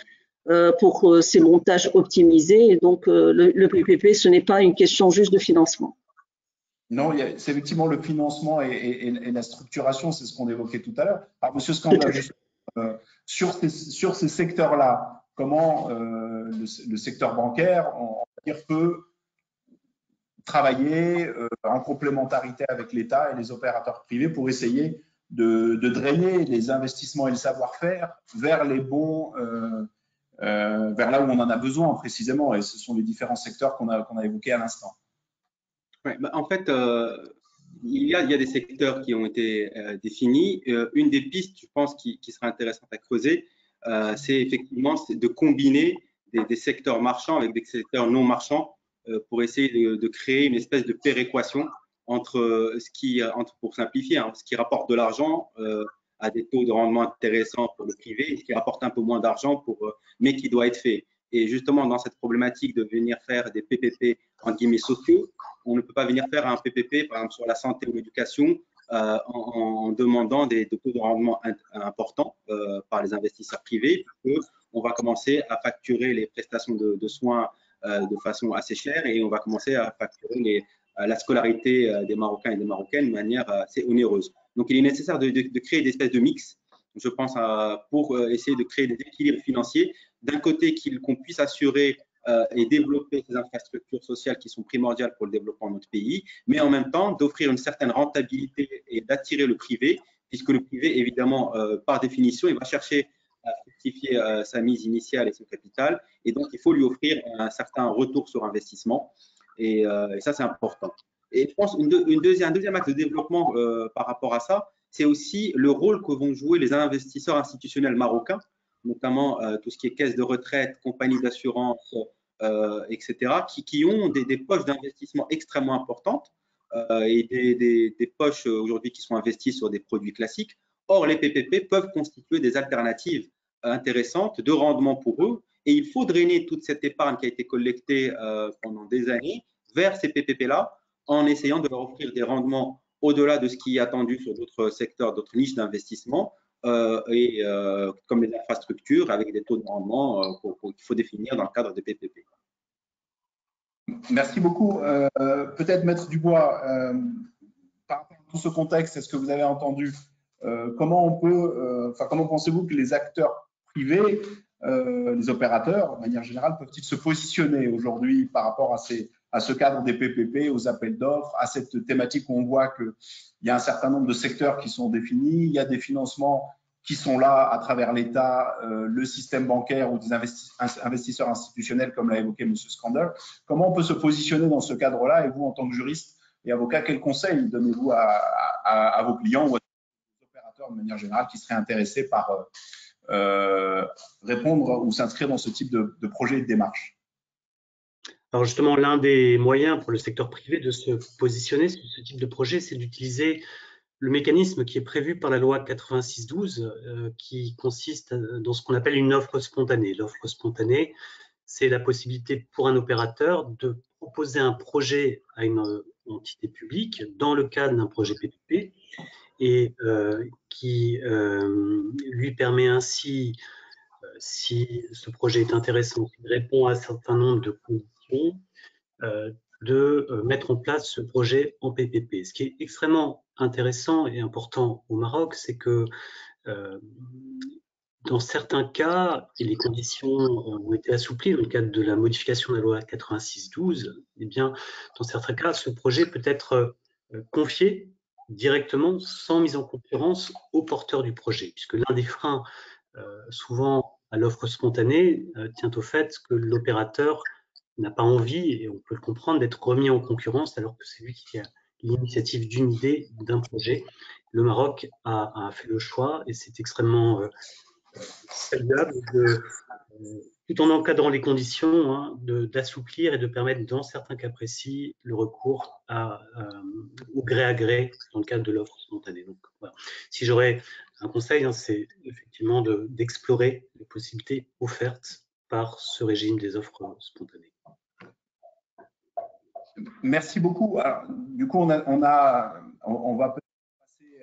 pour ses montages optimisés. Et donc, le PPP, ce n'est pas une question juste de financement. Non, c'est effectivement le financement et la structuration, c'est ce qu'on évoquait tout à l'heure. Alors, Monsieur Skanda, sur ces secteurs-là, comment le secteur bancaire, on va dire, peut travailler en complémentarité avec l'État et les opérateurs privés pour essayer de drainer les investissements et le savoir-faire vers les bons, vers là où on en a besoin précisément. Et ce sont les différents secteurs qu'on a évoqués à l'instant. Ouais, bah en fait, il y a des secteurs qui ont été définis. Une des pistes, je pense, qui sera intéressante à creuser, c'est effectivement de combiner des secteurs marchands avec des secteurs non marchands pour essayer de créer une espèce de péréquation entre pour simplifier, hein, ce qui rapporte de l'argent à des taux de rendement intéressants pour le privé et ce qui rapporte un peu moins d'argent mais qui doit être fait. Et justement, dans cette problématique de venir faire des PPP en guillemets sociaux, on ne peut pas venir faire un PPP, par exemple, sur la santé ou l'éducation en demandant des taux de rendement importants par les investisseurs privés, puisqu'on va commencer à facturer les prestations de soins de façon assez chère et on va commencer à facturer la scolarité des Marocains et des Marocaines de manière assez onéreuse. Donc, il est nécessaire de créer des espèces de mix, je pense, pour essayer de créer des équilibres financiers. D'un côté, qu'on puisse assurer et développer ces infrastructures sociales qui sont primordiales pour le développement de notre pays, mais en même temps d'offrir une certaine rentabilité et d'attirer le privé, puisque le privé, évidemment, par définition, il va chercher à fructifier sa mise initiale et son capital, et donc il faut lui offrir un certain retour sur investissement, et ça, c'est important. Et je pense un deuxième axe de développement par rapport à ça, c'est aussi le rôle que vont jouer les investisseurs institutionnels marocains, notamment tout ce qui est caisse de retraite, compagnie d'assurance, etc., qui ont des poches d'investissement extrêmement importantes et des poches aujourd'hui qui sont investies sur des produits classiques. Or, les PPP peuvent constituer des alternatives intéressantes de rendement pour eux et il faut drainer toute cette épargne qui a été collectée pendant des années vers ces PPP-là en essayant de leur offrir des rendements au-delà de ce qui est attendu sur d'autres secteurs, d'autres niches d'investissement, comme les infrastructures, avec des taux de rendement qu'il faut définir dans le cadre des PPP. Merci beaucoup. Peut-être Maître Dubois, par rapport à tout ce contexte, est-ce que vous avez entendu comment pensez-vous que les acteurs privés, les opérateurs, de manière générale, peuvent-ils se positionner aujourd'hui par rapport à ce cadre des PPP, aux appels d'offres, à cette thématique où on voit qu'il y a un certain nombre de secteurs qui sont définis, il y a des financements qui sont là à travers l'État, le système bancaire ou des investisseurs institutionnels, comme l'a évoqué M. Skander. Comment on peut se positionner dans ce cadre-là? Et vous, en tant que juriste et avocat, quels conseils donnez-vous à vos clients ou à vos opérateurs de manière générale qui seraient intéressés par répondre ou s'inscrire dans ce type de projet et de démarche? Alors justement, l'un des moyens pour le secteur privé de se positionner sur ce type de projet, c'est d'utiliser le mécanisme qui est prévu par la loi 86/12, qui consiste dans ce qu'on appelle une offre spontanée. L'offre spontanée, c'est la possibilité pour un opérateur de proposer un projet à une entité publique dans le cadre d'un projet PPP et qui lui permet ainsi, si ce projet est intéressant, s'il répond à un certain nombre de conditions, de mettre en place ce projet en PPP. Ce qui est extrêmement intéressant et important au Maroc, c'est que dans certains cas, et les conditions ont été assouplies dans le cadre de la modification de la loi 86/12, eh bien, dans certains cas, ce projet peut être confié directement, sans mise en concurrence, au porteur du projet, puisque l'un des freins, souvent à l'offre spontanée, tient au fait que l'opérateur n'a pas envie, et on peut le comprendre, d'être remis en concurrence alors que c'est lui qui a l'initiative d'une idée, d'un projet. Le Maroc a fait le choix, et c'est extrêmement saluable, tout en encadrant les conditions, d'assouplir et de permettre, dans certains cas précis, le recours au gré à gré dans le cadre de l'offre spontanée. Donc, voilà. Si j'aurais un conseil, c'est effectivement d'explorer les possibilités offertes par ce régime des offres spontanées. Merci beaucoup. Alors, du coup, on va peut-être passer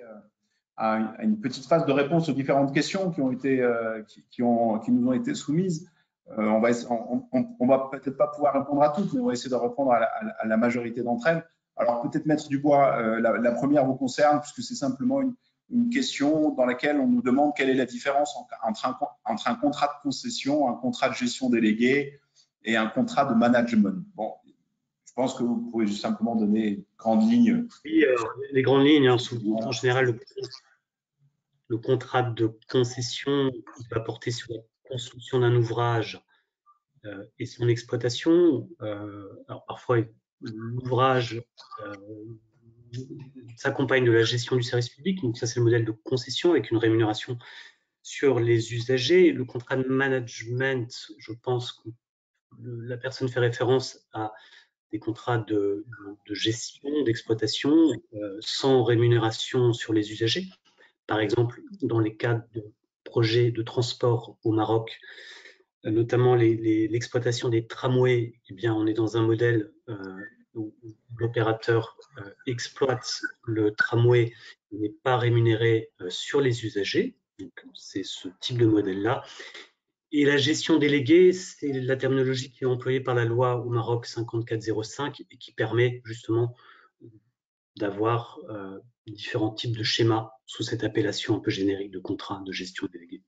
à une petite phase de réponse aux différentes questions qui nous ont été soumises. On va peut-être pas pouvoir répondre à toutes, mais on va essayer de répondre à la majorité d'entre elles. Alors, peut-être Maître Dubois, la première vous concerne, puisque c'est simplement une question dans laquelle on nous demande quelle est la différence entre un contrat de concession, un contrat de gestion déléguée et un contrat de management. Bon, je pense que vous pouvez juste simplement donner une grande ligne. Oui, les grandes lignes, en général, le contrat de concession va porter sur la construction d'un ouvrage et son exploitation. Alors parfois, l'ouvrage s'accompagne de la gestion du service public, donc ça c'est le modèle de concession avec une rémunération sur les usagers. Le contrat de management, je pense que la personne fait référence à des contrats de gestion, d'exploitation, sans rémunération sur les usagers. Par exemple, dans les cadres de projets de transport au Maroc, notamment l'exploitation des tramways, eh bien, on est dans un modèle où l'opérateur exploite le tramway, il n'est pas rémunéré sur les usagers. Donc, c'est ce type de modèle-là. Et la gestion déléguée, c'est la terminologie qui est employée par la loi au Maroc 5405 et qui permet justement d'avoir différents types de schémas sous cette appellation un peu générique de contrat de gestion déléguée.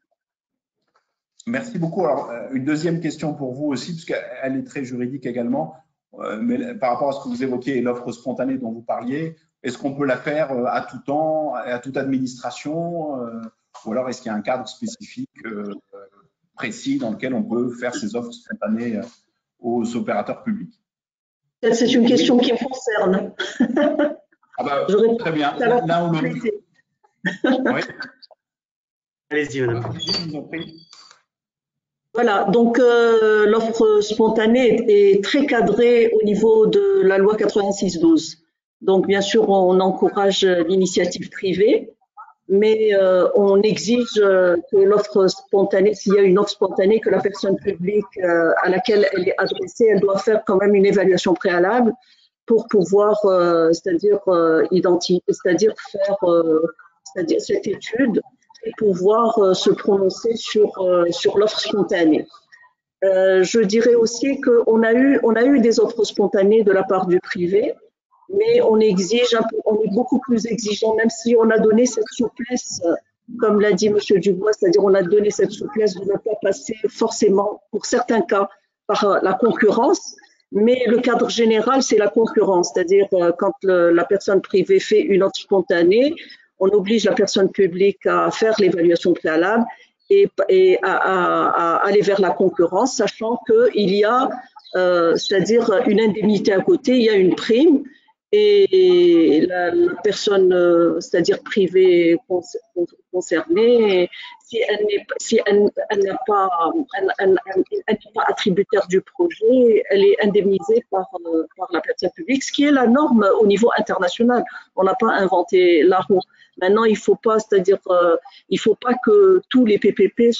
Merci beaucoup. Alors, une deuxième question pour vous aussi, puisqu'elle est très juridique également, mais par rapport à ce que vous évoquiez, l'offre spontanée dont vous parliez, est-ce qu'on peut la faire à tout temps, à toute administration, ou alors est-ce qu'il y a un cadre spécifique précis dans lequel on peut faire ces offres spontanées aux opérateurs publics? C'est une question qui me concerne. Ah bah, très bien. L'un ou l'autre. Oui. Allez-y, madame. Je vous en prie. Voilà, donc l'offre spontanée est très cadrée au niveau de la loi 86/12. Donc, bien sûr, on encourage l'initiative privée, mais on exige que l'offre spontanée, s'il y a une offre spontanée, que la personne publique à laquelle elle est adressée, elle doit faire quand même une évaluation préalable pour pouvoir, c'est-à-dire faire cette étude et pouvoir se prononcer sur l'offre spontanée. Je dirais aussi qu'on a eu des offres spontanées de la part du privé, mais on est beaucoup plus exigeant, même si on a donné cette souplesse, comme l'a dit M. Dubois, c'est-à-dire on a donné cette souplesse de ne pas passer forcément, pour certains cas, par la concurrence, mais le cadre général, c'est la concurrence, c'est-à-dire quand la personne privée fait une offre spontanée, on oblige la personne publique à faire l'évaluation préalable et à aller vers la concurrence, sachant qu'il y a, c'est-à-dire une indemnité à côté, il y a une prime, et la personne, c'est-à-dire privée concernée, si elle n'est pas attributaire du projet, elle est indemnisée par la personne publique, ce qui est la norme au niveau international. On n'a pas inventé la roue. Maintenant, il faut pas, c'est-à-dire, il faut pas que tous les PPP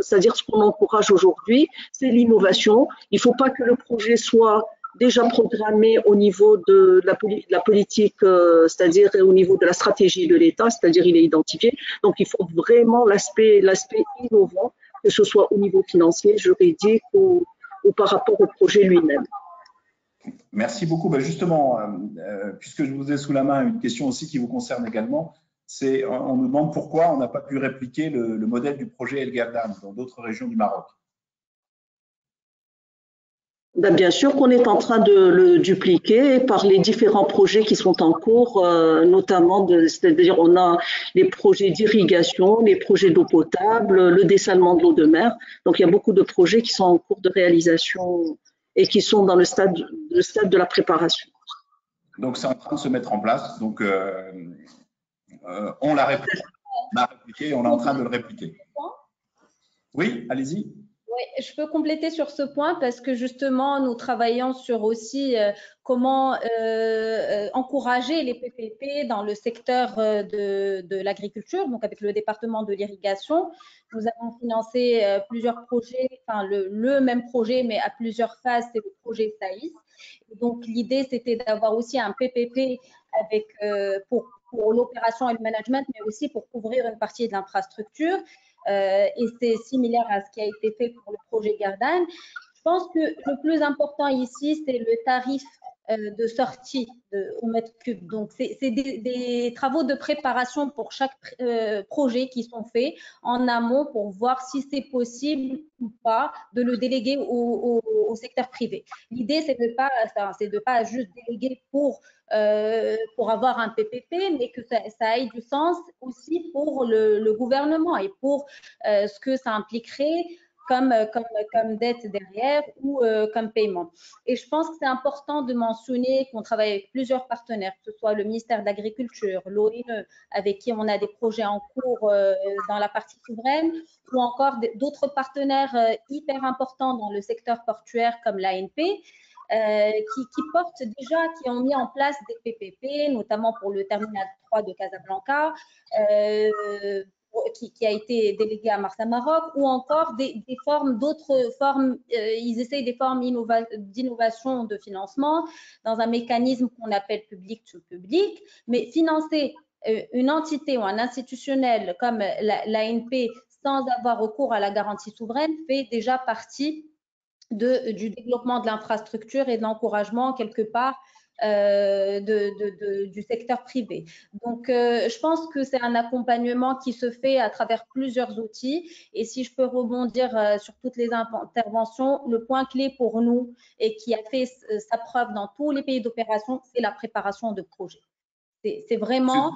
c'est-à-dire ce qu'on encourage aujourd'hui, c'est l'innovation. Il faut pas que le projet soit déjà programmé au niveau de la politique, c'est-à-dire au niveau de la stratégie de l'État, c'est-à-dire il est identifié. Donc, il faut vraiment l'aspect innovant, que ce soit au niveau financier, juridique ou par rapport au projet lui-même. Merci beaucoup. Justement, puisque je vous ai sous la main une question aussi qui vous concerne également, on nous demande pourquoi on n'a pas pu répliquer le modèle du projet El Gardan dans d'autres régions du Maroc. Bien sûr qu'on est en train de le dupliquer par les différents projets qui sont en cours, notamment, c'est-à-dire on a les projets d'irrigation, les projets d'eau potable, le dessalement de l'eau de mer. Donc il y a beaucoup de projets qui sont en cours de réalisation et qui sont dans le stade de la préparation. Donc c'est en train de se mettre en place. Donc on l'a répliqué, on est en train de le répliquer. Oui, allez-y. Oui, je peux compléter sur ce point parce que justement, nous travaillons sur aussi comment encourager les PPP dans le secteur de l'agriculture, donc avec le département de l'irrigation. Nous avons financé plusieurs projets, enfin le même projet, mais à plusieurs phases, c'est le projet SAIS. Donc, l'idée, c'était d'avoir aussi un PPP avec, pour l'opération et le management, mais aussi pour couvrir une partie de l'infrastructure. Et c'est similaire à ce qui a été fait pour le projet Gardan. Je pense que le plus important ici, c'est le tarif de sortie au mètre cube. Donc, c'est des travaux de préparation pour chaque projet qui sont faits en amont pour voir si c'est possible ou pas de le déléguer au secteur privé. L'idée, c'est de pas juste déléguer pour avoir un PPP, mais que ça ait du sens aussi pour le gouvernement et pour ce que ça impliquerait comme dette derrière ou comme paiement. Et je pense que c'est important de mentionner qu'on travaille avec plusieurs partenaires, que ce soit le ministère de l'Agriculture, l'ONE, avec qui on a des projets en cours dans la partie souveraine, ou encore d'autres partenaires hyper importants dans le secteur portuaire comme l'ANP, qui portent déjà, qui ont mis en place des PPP, notamment pour le terminal 3 de Casablanca, qui a été délégué à Marsa Maroc, ou encore d'autres formes, ils essayent des formes d'innovation de financement dans un mécanisme qu'on appelle public to public, mais financer une entité ou un institutionnel comme l'ANP sans avoir recours à la garantie souveraine fait déjà partie du développement de l'infrastructure et de l'encouragement quelque part du secteur privé. Donc, je pense que c'est un accompagnement qui se fait à travers plusieurs outils. Et si je peux rebondir sur toutes les interventions, le point clé pour nous et qui a fait sa preuve dans tous les pays d'opération, c'est la préparation de projets. C'est vraiment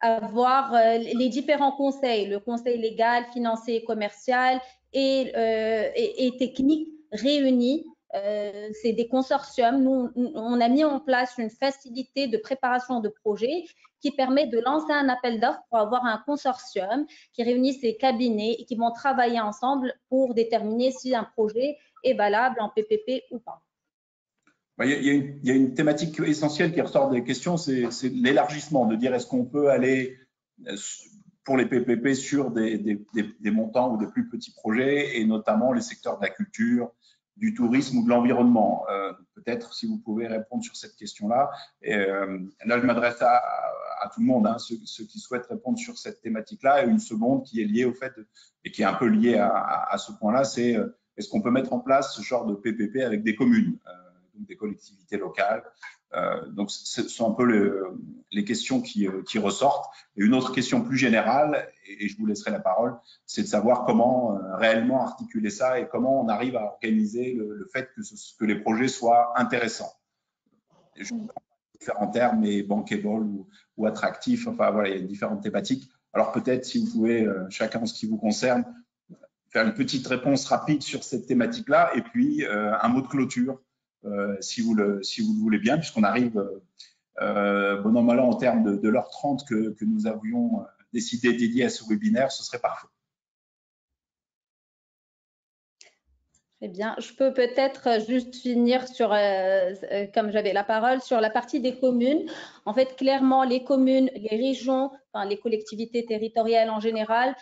avoir les différents conseils, le conseil légal, financier, commercial et technique réunis. C'est des consortiums. Nous, on a mis en place une facilité de préparation de projet qui permet de lancer un appel d'offres pour avoir un consortium qui réunit ces cabinets et qui vont travailler ensemble pour déterminer si un projet est valable en PPP ou pas. Il y a une thématique essentielle qui ressort des questions, c'est l'élargissement, de dire est-ce qu'on peut aller pour les PPP sur des montants ou de plus petits projets, et notamment les secteurs de la culture, du tourisme ou de l'environnement. Peut-être si vous pouvez répondre sur cette question-là. Là, je m'adresse à tout le monde, hein, ceux qui souhaitent répondre sur cette thématique-là. Et une seconde qui est liée au fait, et qui est un peu liée à ce point-là, c'est est-ce qu'on peut mettre en place ce genre de PPP avec des communes, donc des collectivités locales. Donc, ce sont un peu les questions qui ressortent. Et une autre question plus générale, et je vous laisserai la parole, c'est de savoir comment réellement articuler ça et comment on arrive à organiser le fait que les projets soient intéressants. Et je prends différents termes, mais bankable ou attractifs, enfin voilà, il y a différentes thématiques. Alors peut-être si vous pouvez, chacun en ce qui vous concerne, faire une petite réponse rapide sur cette thématique-là, et puis un mot de clôture, si vous le voulez bien, puisqu'on arrive bon an mal an en termes de l'heure 30 que nous avions décidé dédié à ce webinaire, ce serait parfait. Très bien. Je peux peut-être juste finir sur, comme j'avais la parole, sur la partie des communes. En fait, clairement, les communes, les régions, enfin, les collectivités territoriales en général,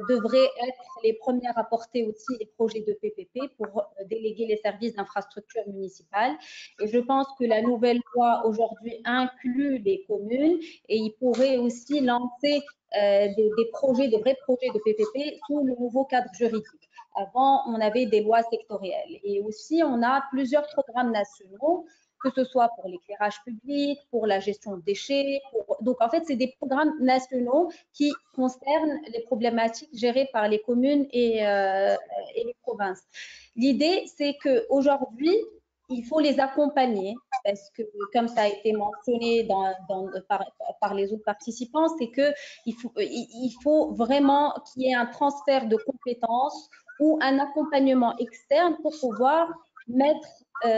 devraient être les premières à porter aussi les projets de PPP pour déléguer les services d'infrastructure municipale. Et je pense que la nouvelle loi aujourd'hui inclut les communes et il pourrait aussi lancer des projets, des vrais projets de PPP sous le nouveau cadre juridique. Avant, on avait des lois sectorielles et aussi on a plusieurs programmes nationaux, que ce soit pour l'éclairage public, pour la gestion de déchets. Donc, en fait, c'est des programmes nationaux qui concernent les problématiques gérées par les communes et les provinces. L'idée, c'est qu'aujourd'hui, il faut les accompagner parce que, comme ça a été mentionné par les autres participants, c'est qu'il faut vraiment qu'il y ait un transfert de compétences ou un accompagnement externe pour pouvoir mettre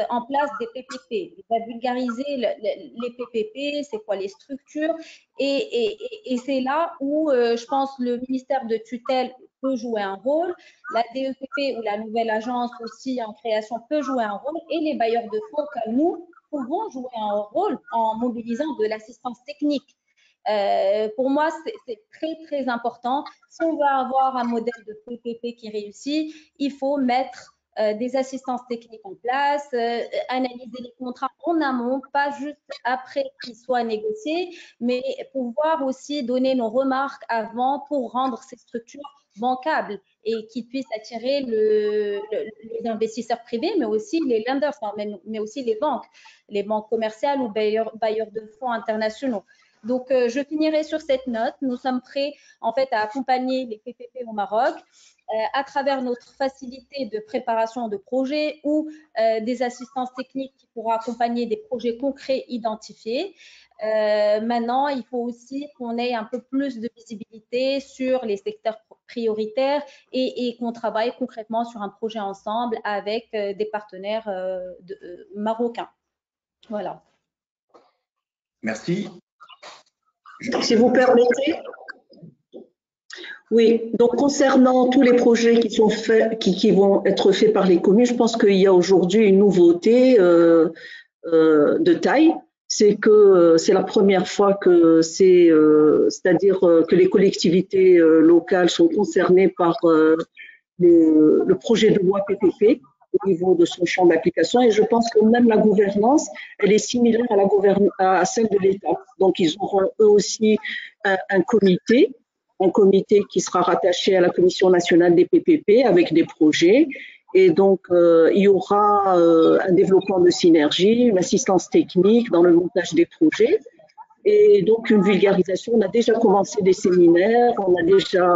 en place des PPP. Il va vulgariser les PPP, c'est quoi les structures, et c'est là où je pense le ministère de tutelle peut jouer un rôle, la DEPP ou la nouvelle agence aussi en création peut jouer un rôle, et les bailleurs de fonds comme nous pouvons jouer un rôle en mobilisant de l'assistance technique. Pour moi, c'est très, très important. Si on veut avoir un modèle de PPP qui réussit, il faut mettre des assistances techniques en place, analyser les contrats en amont, pas juste après qu'ils soient négociés, mais pouvoir aussi donner nos remarques avant pour rendre ces structures bancables et qui puissent attirer les investisseurs privés, mais aussi les lenders, mais aussi les banques commerciales ou bailleurs de fonds internationaux. Donc, je finirai sur cette note. Nous sommes prêts, en fait, à accompagner les PPP au Maroc à travers notre facilité de préparation de projets ou des assistances techniques qui pourront accompagner des projets concrets identifiés. Maintenant, il faut aussi qu'on ait un peu plus de visibilité sur les secteurs prioritaires et qu'on travaille concrètement sur un projet ensemble avec des partenaires marocains. Voilà. Merci. Si vous permettez. Oui, donc concernant tous les projets qui sont faits, qui vont être faits par les communes, je pense qu'il y a aujourd'hui une nouveauté de taille. C'est que c'est la première fois que c'est-à-dire que les collectivités locales sont concernées par le projet de loi PPP au niveau de son champ d'application. Et je pense que même la gouvernance, elle est similaire à celle de l'État. Donc, ils auront eux aussi un comité qui sera rattaché à la Commission nationale des PPP avec des projets. Et donc, il y aura un développement de synergie, une assistance technique dans le montage des projets. Et donc, une vulgarisation. On a déjà commencé des séminaires, on a déjà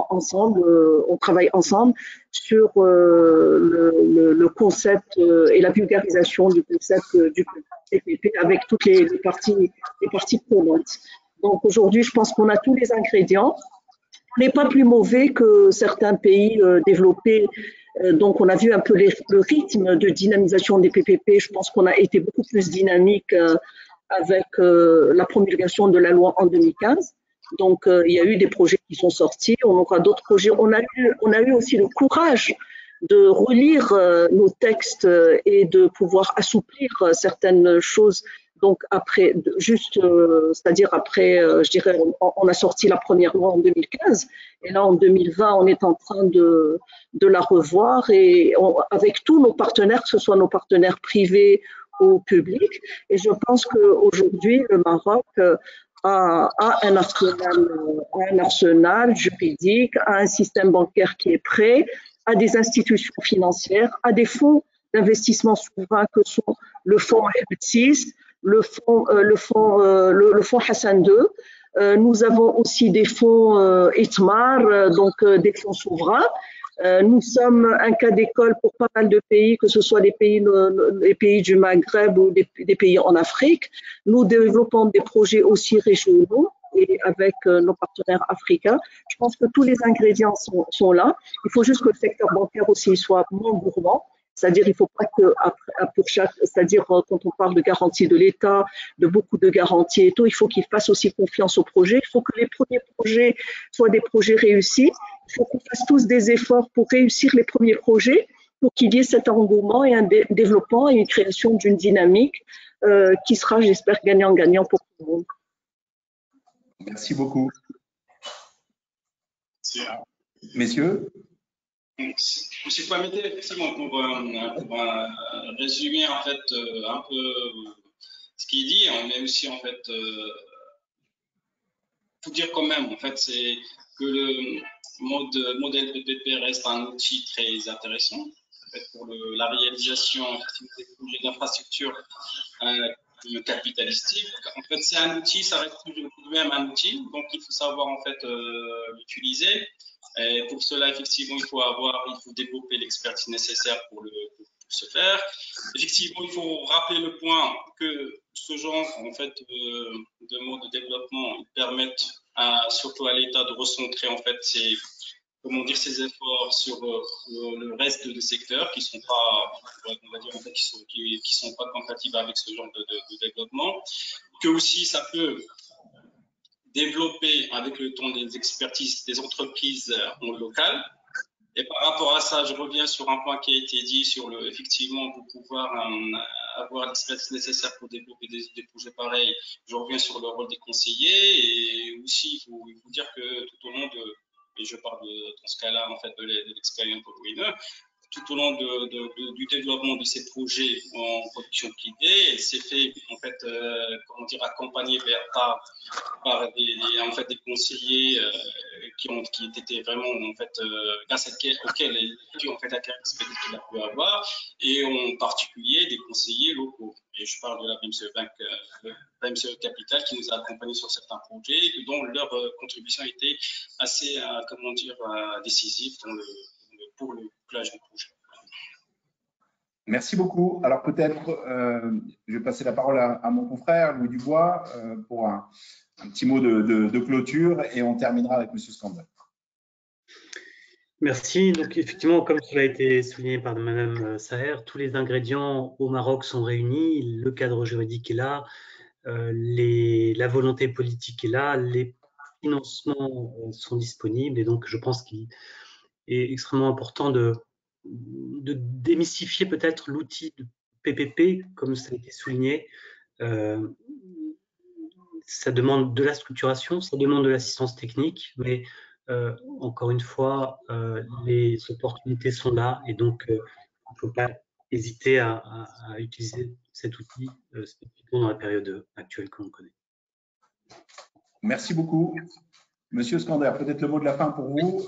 ensemble, on travaille ensemble sur le concept et la vulgarisation du concept du PPP avec toutes les parties prenantes. Donc, aujourd'hui, je pense qu'on a tous les ingrédients. On n'est pas plus mauvais que certains pays développés. Donc, on a vu un peu le rythme de dynamisation des PPP. Je pense qu'on a été beaucoup plus dynamique avec la promulgation de la loi en 2015. Donc, il y a eu des projets qui sont sortis. On aura d'autres projets. On a eu aussi le courage de relire nos textes et de pouvoir assouplir certaines choses Donc après, c'est-à-dire après, je dirais, on a sorti la première loi en 2015, et là en 2020, on est en train de la revoir et avec tous nos partenaires, que ce soit nos partenaires privés ou publics. Et je pense qu'aujourd'hui, le Maroc a un arsenal juridique, a un système bancaire qui est prêt, a des institutions financières, a des fonds d'investissement souverains que sont le fonds Ahmed VI, le fonds Hassan II. Nous avons aussi des fonds ITMAR, donc des fonds souverains. Nous sommes un cas d'école pour pas mal de pays, que ce soit les pays du Maghreb ou des pays en Afrique. Nous développons des projets aussi régionaux et avec nos partenaires africains. Je pense que tous les ingrédients sont là. Il faut juste que le secteur bancaire aussi soit moins gourmand. C'est-à-dire, il ne faut pas que pour chaque, c'est-à-dire quand on parle de garantie de l'État, de beaucoup de garanties et tout, il faut qu'ils fassent aussi confiance aux projets. Il faut que les premiers projets soient des projets réussis. Il faut qu'on fasse tous des efforts pour réussir les premiers projets, pour qu'il y ait cet engouement et un développement et une création d'une dynamique qui sera, j'espère, gagnant-gagnant pour tout le monde. Merci beaucoup. Messieurs. Si vous permettez, effectivement, pour résumer en fait un peu ce qui est dit, mais aussi en fait tout dire quand même, en fait, c'est que le modèle PPP reste un outil très intéressant en fait, pour la réalisation des projets d'infrastructure capitalistique. En fait, c'est un outil, ça reste tout de même un outil, donc il faut savoir en fait l'utiliser. Et pour cela, effectivement, il faut développer l'expertise nécessaire pour ce faire. Effectivement, il faut rappeler le point que ce genre en fait de mode de développement ils permettent surtout à l'État de recentrer en fait ses efforts sur le reste des secteurs qui sont pas, on va dire en fait, qui sont pas compatibles avec ce genre de développement. Que aussi ça peut développer avec le temps des expertises des entreprises en local. Et par rapport à ça, je reviens sur un point qui a été dit sur effectivement, pour pouvoir avoir l'expertise nécessaire pour développer des projets pareils. Je reviens sur le rôle des conseillers et aussi, il faut dire que tout au long et je parle dans ce cas-là, en fait, de l'expérience pour Winner, tout au long du développement de ces projets en production privée, elle s'est fait en fait, comment dire, accompagner par des conseillers qui étaient vraiment en fait grâce auxquels elle en fait la caractéristique qu'il a pu avoir, et en particulier des conseillers locaux. Et je parle de la BMCE Capital qui nous a accompagnés sur certains projets, dont leur contribution a été assez, comment dire, décisive pour le bouclage du projet. Merci beaucoup. Alors peut-être, je vais passer la parole à mon confrère Louis Dubois pour un petit mot de clôture et on terminera avec M. Skander. Merci. Donc effectivement, comme cela a été souligné par Mme Saher, tous les ingrédients au Maroc sont réunis, le cadre juridique est là, la volonté politique est là, les financements sont disponibles et donc je pense qu'il est extrêmement important de démystifier peut-être l'outil de PPP, comme ça a été souligné. Ça demande de la structuration, ça demande de l'assistance technique, mais encore une fois, les opportunités sont là et donc il ne faut pas hésiter à utiliser cet outil spécifiquement dans la période actuelle que l'on connaît. Merci beaucoup. Monsieur Skander, peut-être le mot de la fin pour vous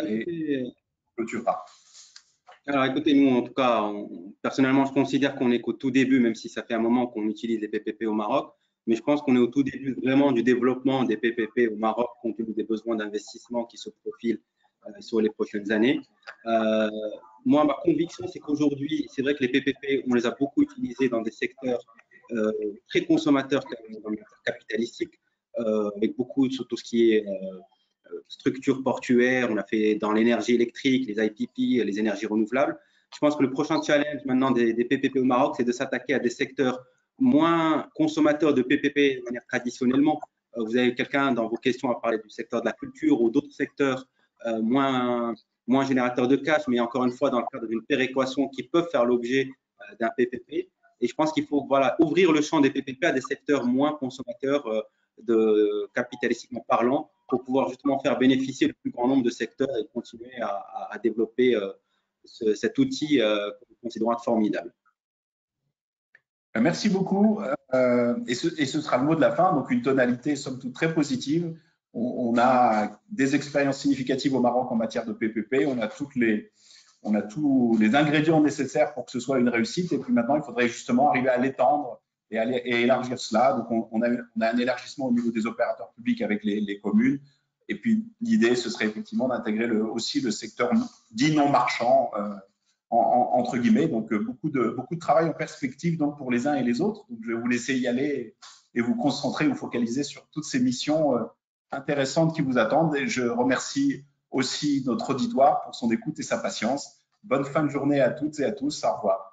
et clôturera. Alors écoutez, nous en tout cas, personnellement, je considère qu'on est qu'au tout début, même si ça fait un moment qu'on utilise les PPP au Maroc, mais je pense qu'on est au tout début vraiment du développement des PPP au Maroc, compte tenu des besoins d'investissement qui se profilent sur les prochaines années. Moi, ma conviction, c'est qu'aujourd'hui, c'est vrai que les PPP, on les a beaucoup utilisés dans des secteurs très consommateurs capitalistiques, avec beaucoup sur tout ce qui est structure portuaire, on a fait dans l'énergie électrique, les IPP, les énergies renouvelables. Je pense que le prochain challenge maintenant des PPP au Maroc, c'est de s'attaquer à des secteurs moins consommateurs de PPP de manière traditionnellement. Vous avez quelqu'un dans vos questions à parler du secteur de la culture ou d'autres secteurs moins générateurs de cash, mais encore une fois dans le cadre d'une péréquation qui peuvent faire l'objet d'un PPP. Et je pense qu'il faut voilà, ouvrir le champ des PPP à des secteurs moins consommateurs capitalistiquement parlant pour pouvoir justement faire bénéficier le plus grand nombre de secteurs et continuer à développer cet outil que nous considérons être formidable. Merci beaucoup. Et ce sera le mot de la fin, donc une tonalité somme toute très positive. On a des expériences significatives au Maroc en matière de PPP, on a tous les ingrédients nécessaires pour que ce soit une réussite. Et puis maintenant, il faudrait justement arriver à l'étendre et élargir cela. Donc, on a un élargissement au niveau des opérateurs publics avec les communes. Et puis, l'idée, ce serait effectivement d'intégrer aussi le secteur dit non marchand, entre guillemets. Donc, beaucoup de travail en perspective donc, pour les uns et les autres. Donc, je vais vous laisser y aller et vous concentrer, vous focaliser sur toutes ces missions intéressantes qui vous attendent. Et je remercie aussi notre auditoire pour son écoute et sa patience. Bonne fin de journée à toutes et à tous. Au revoir.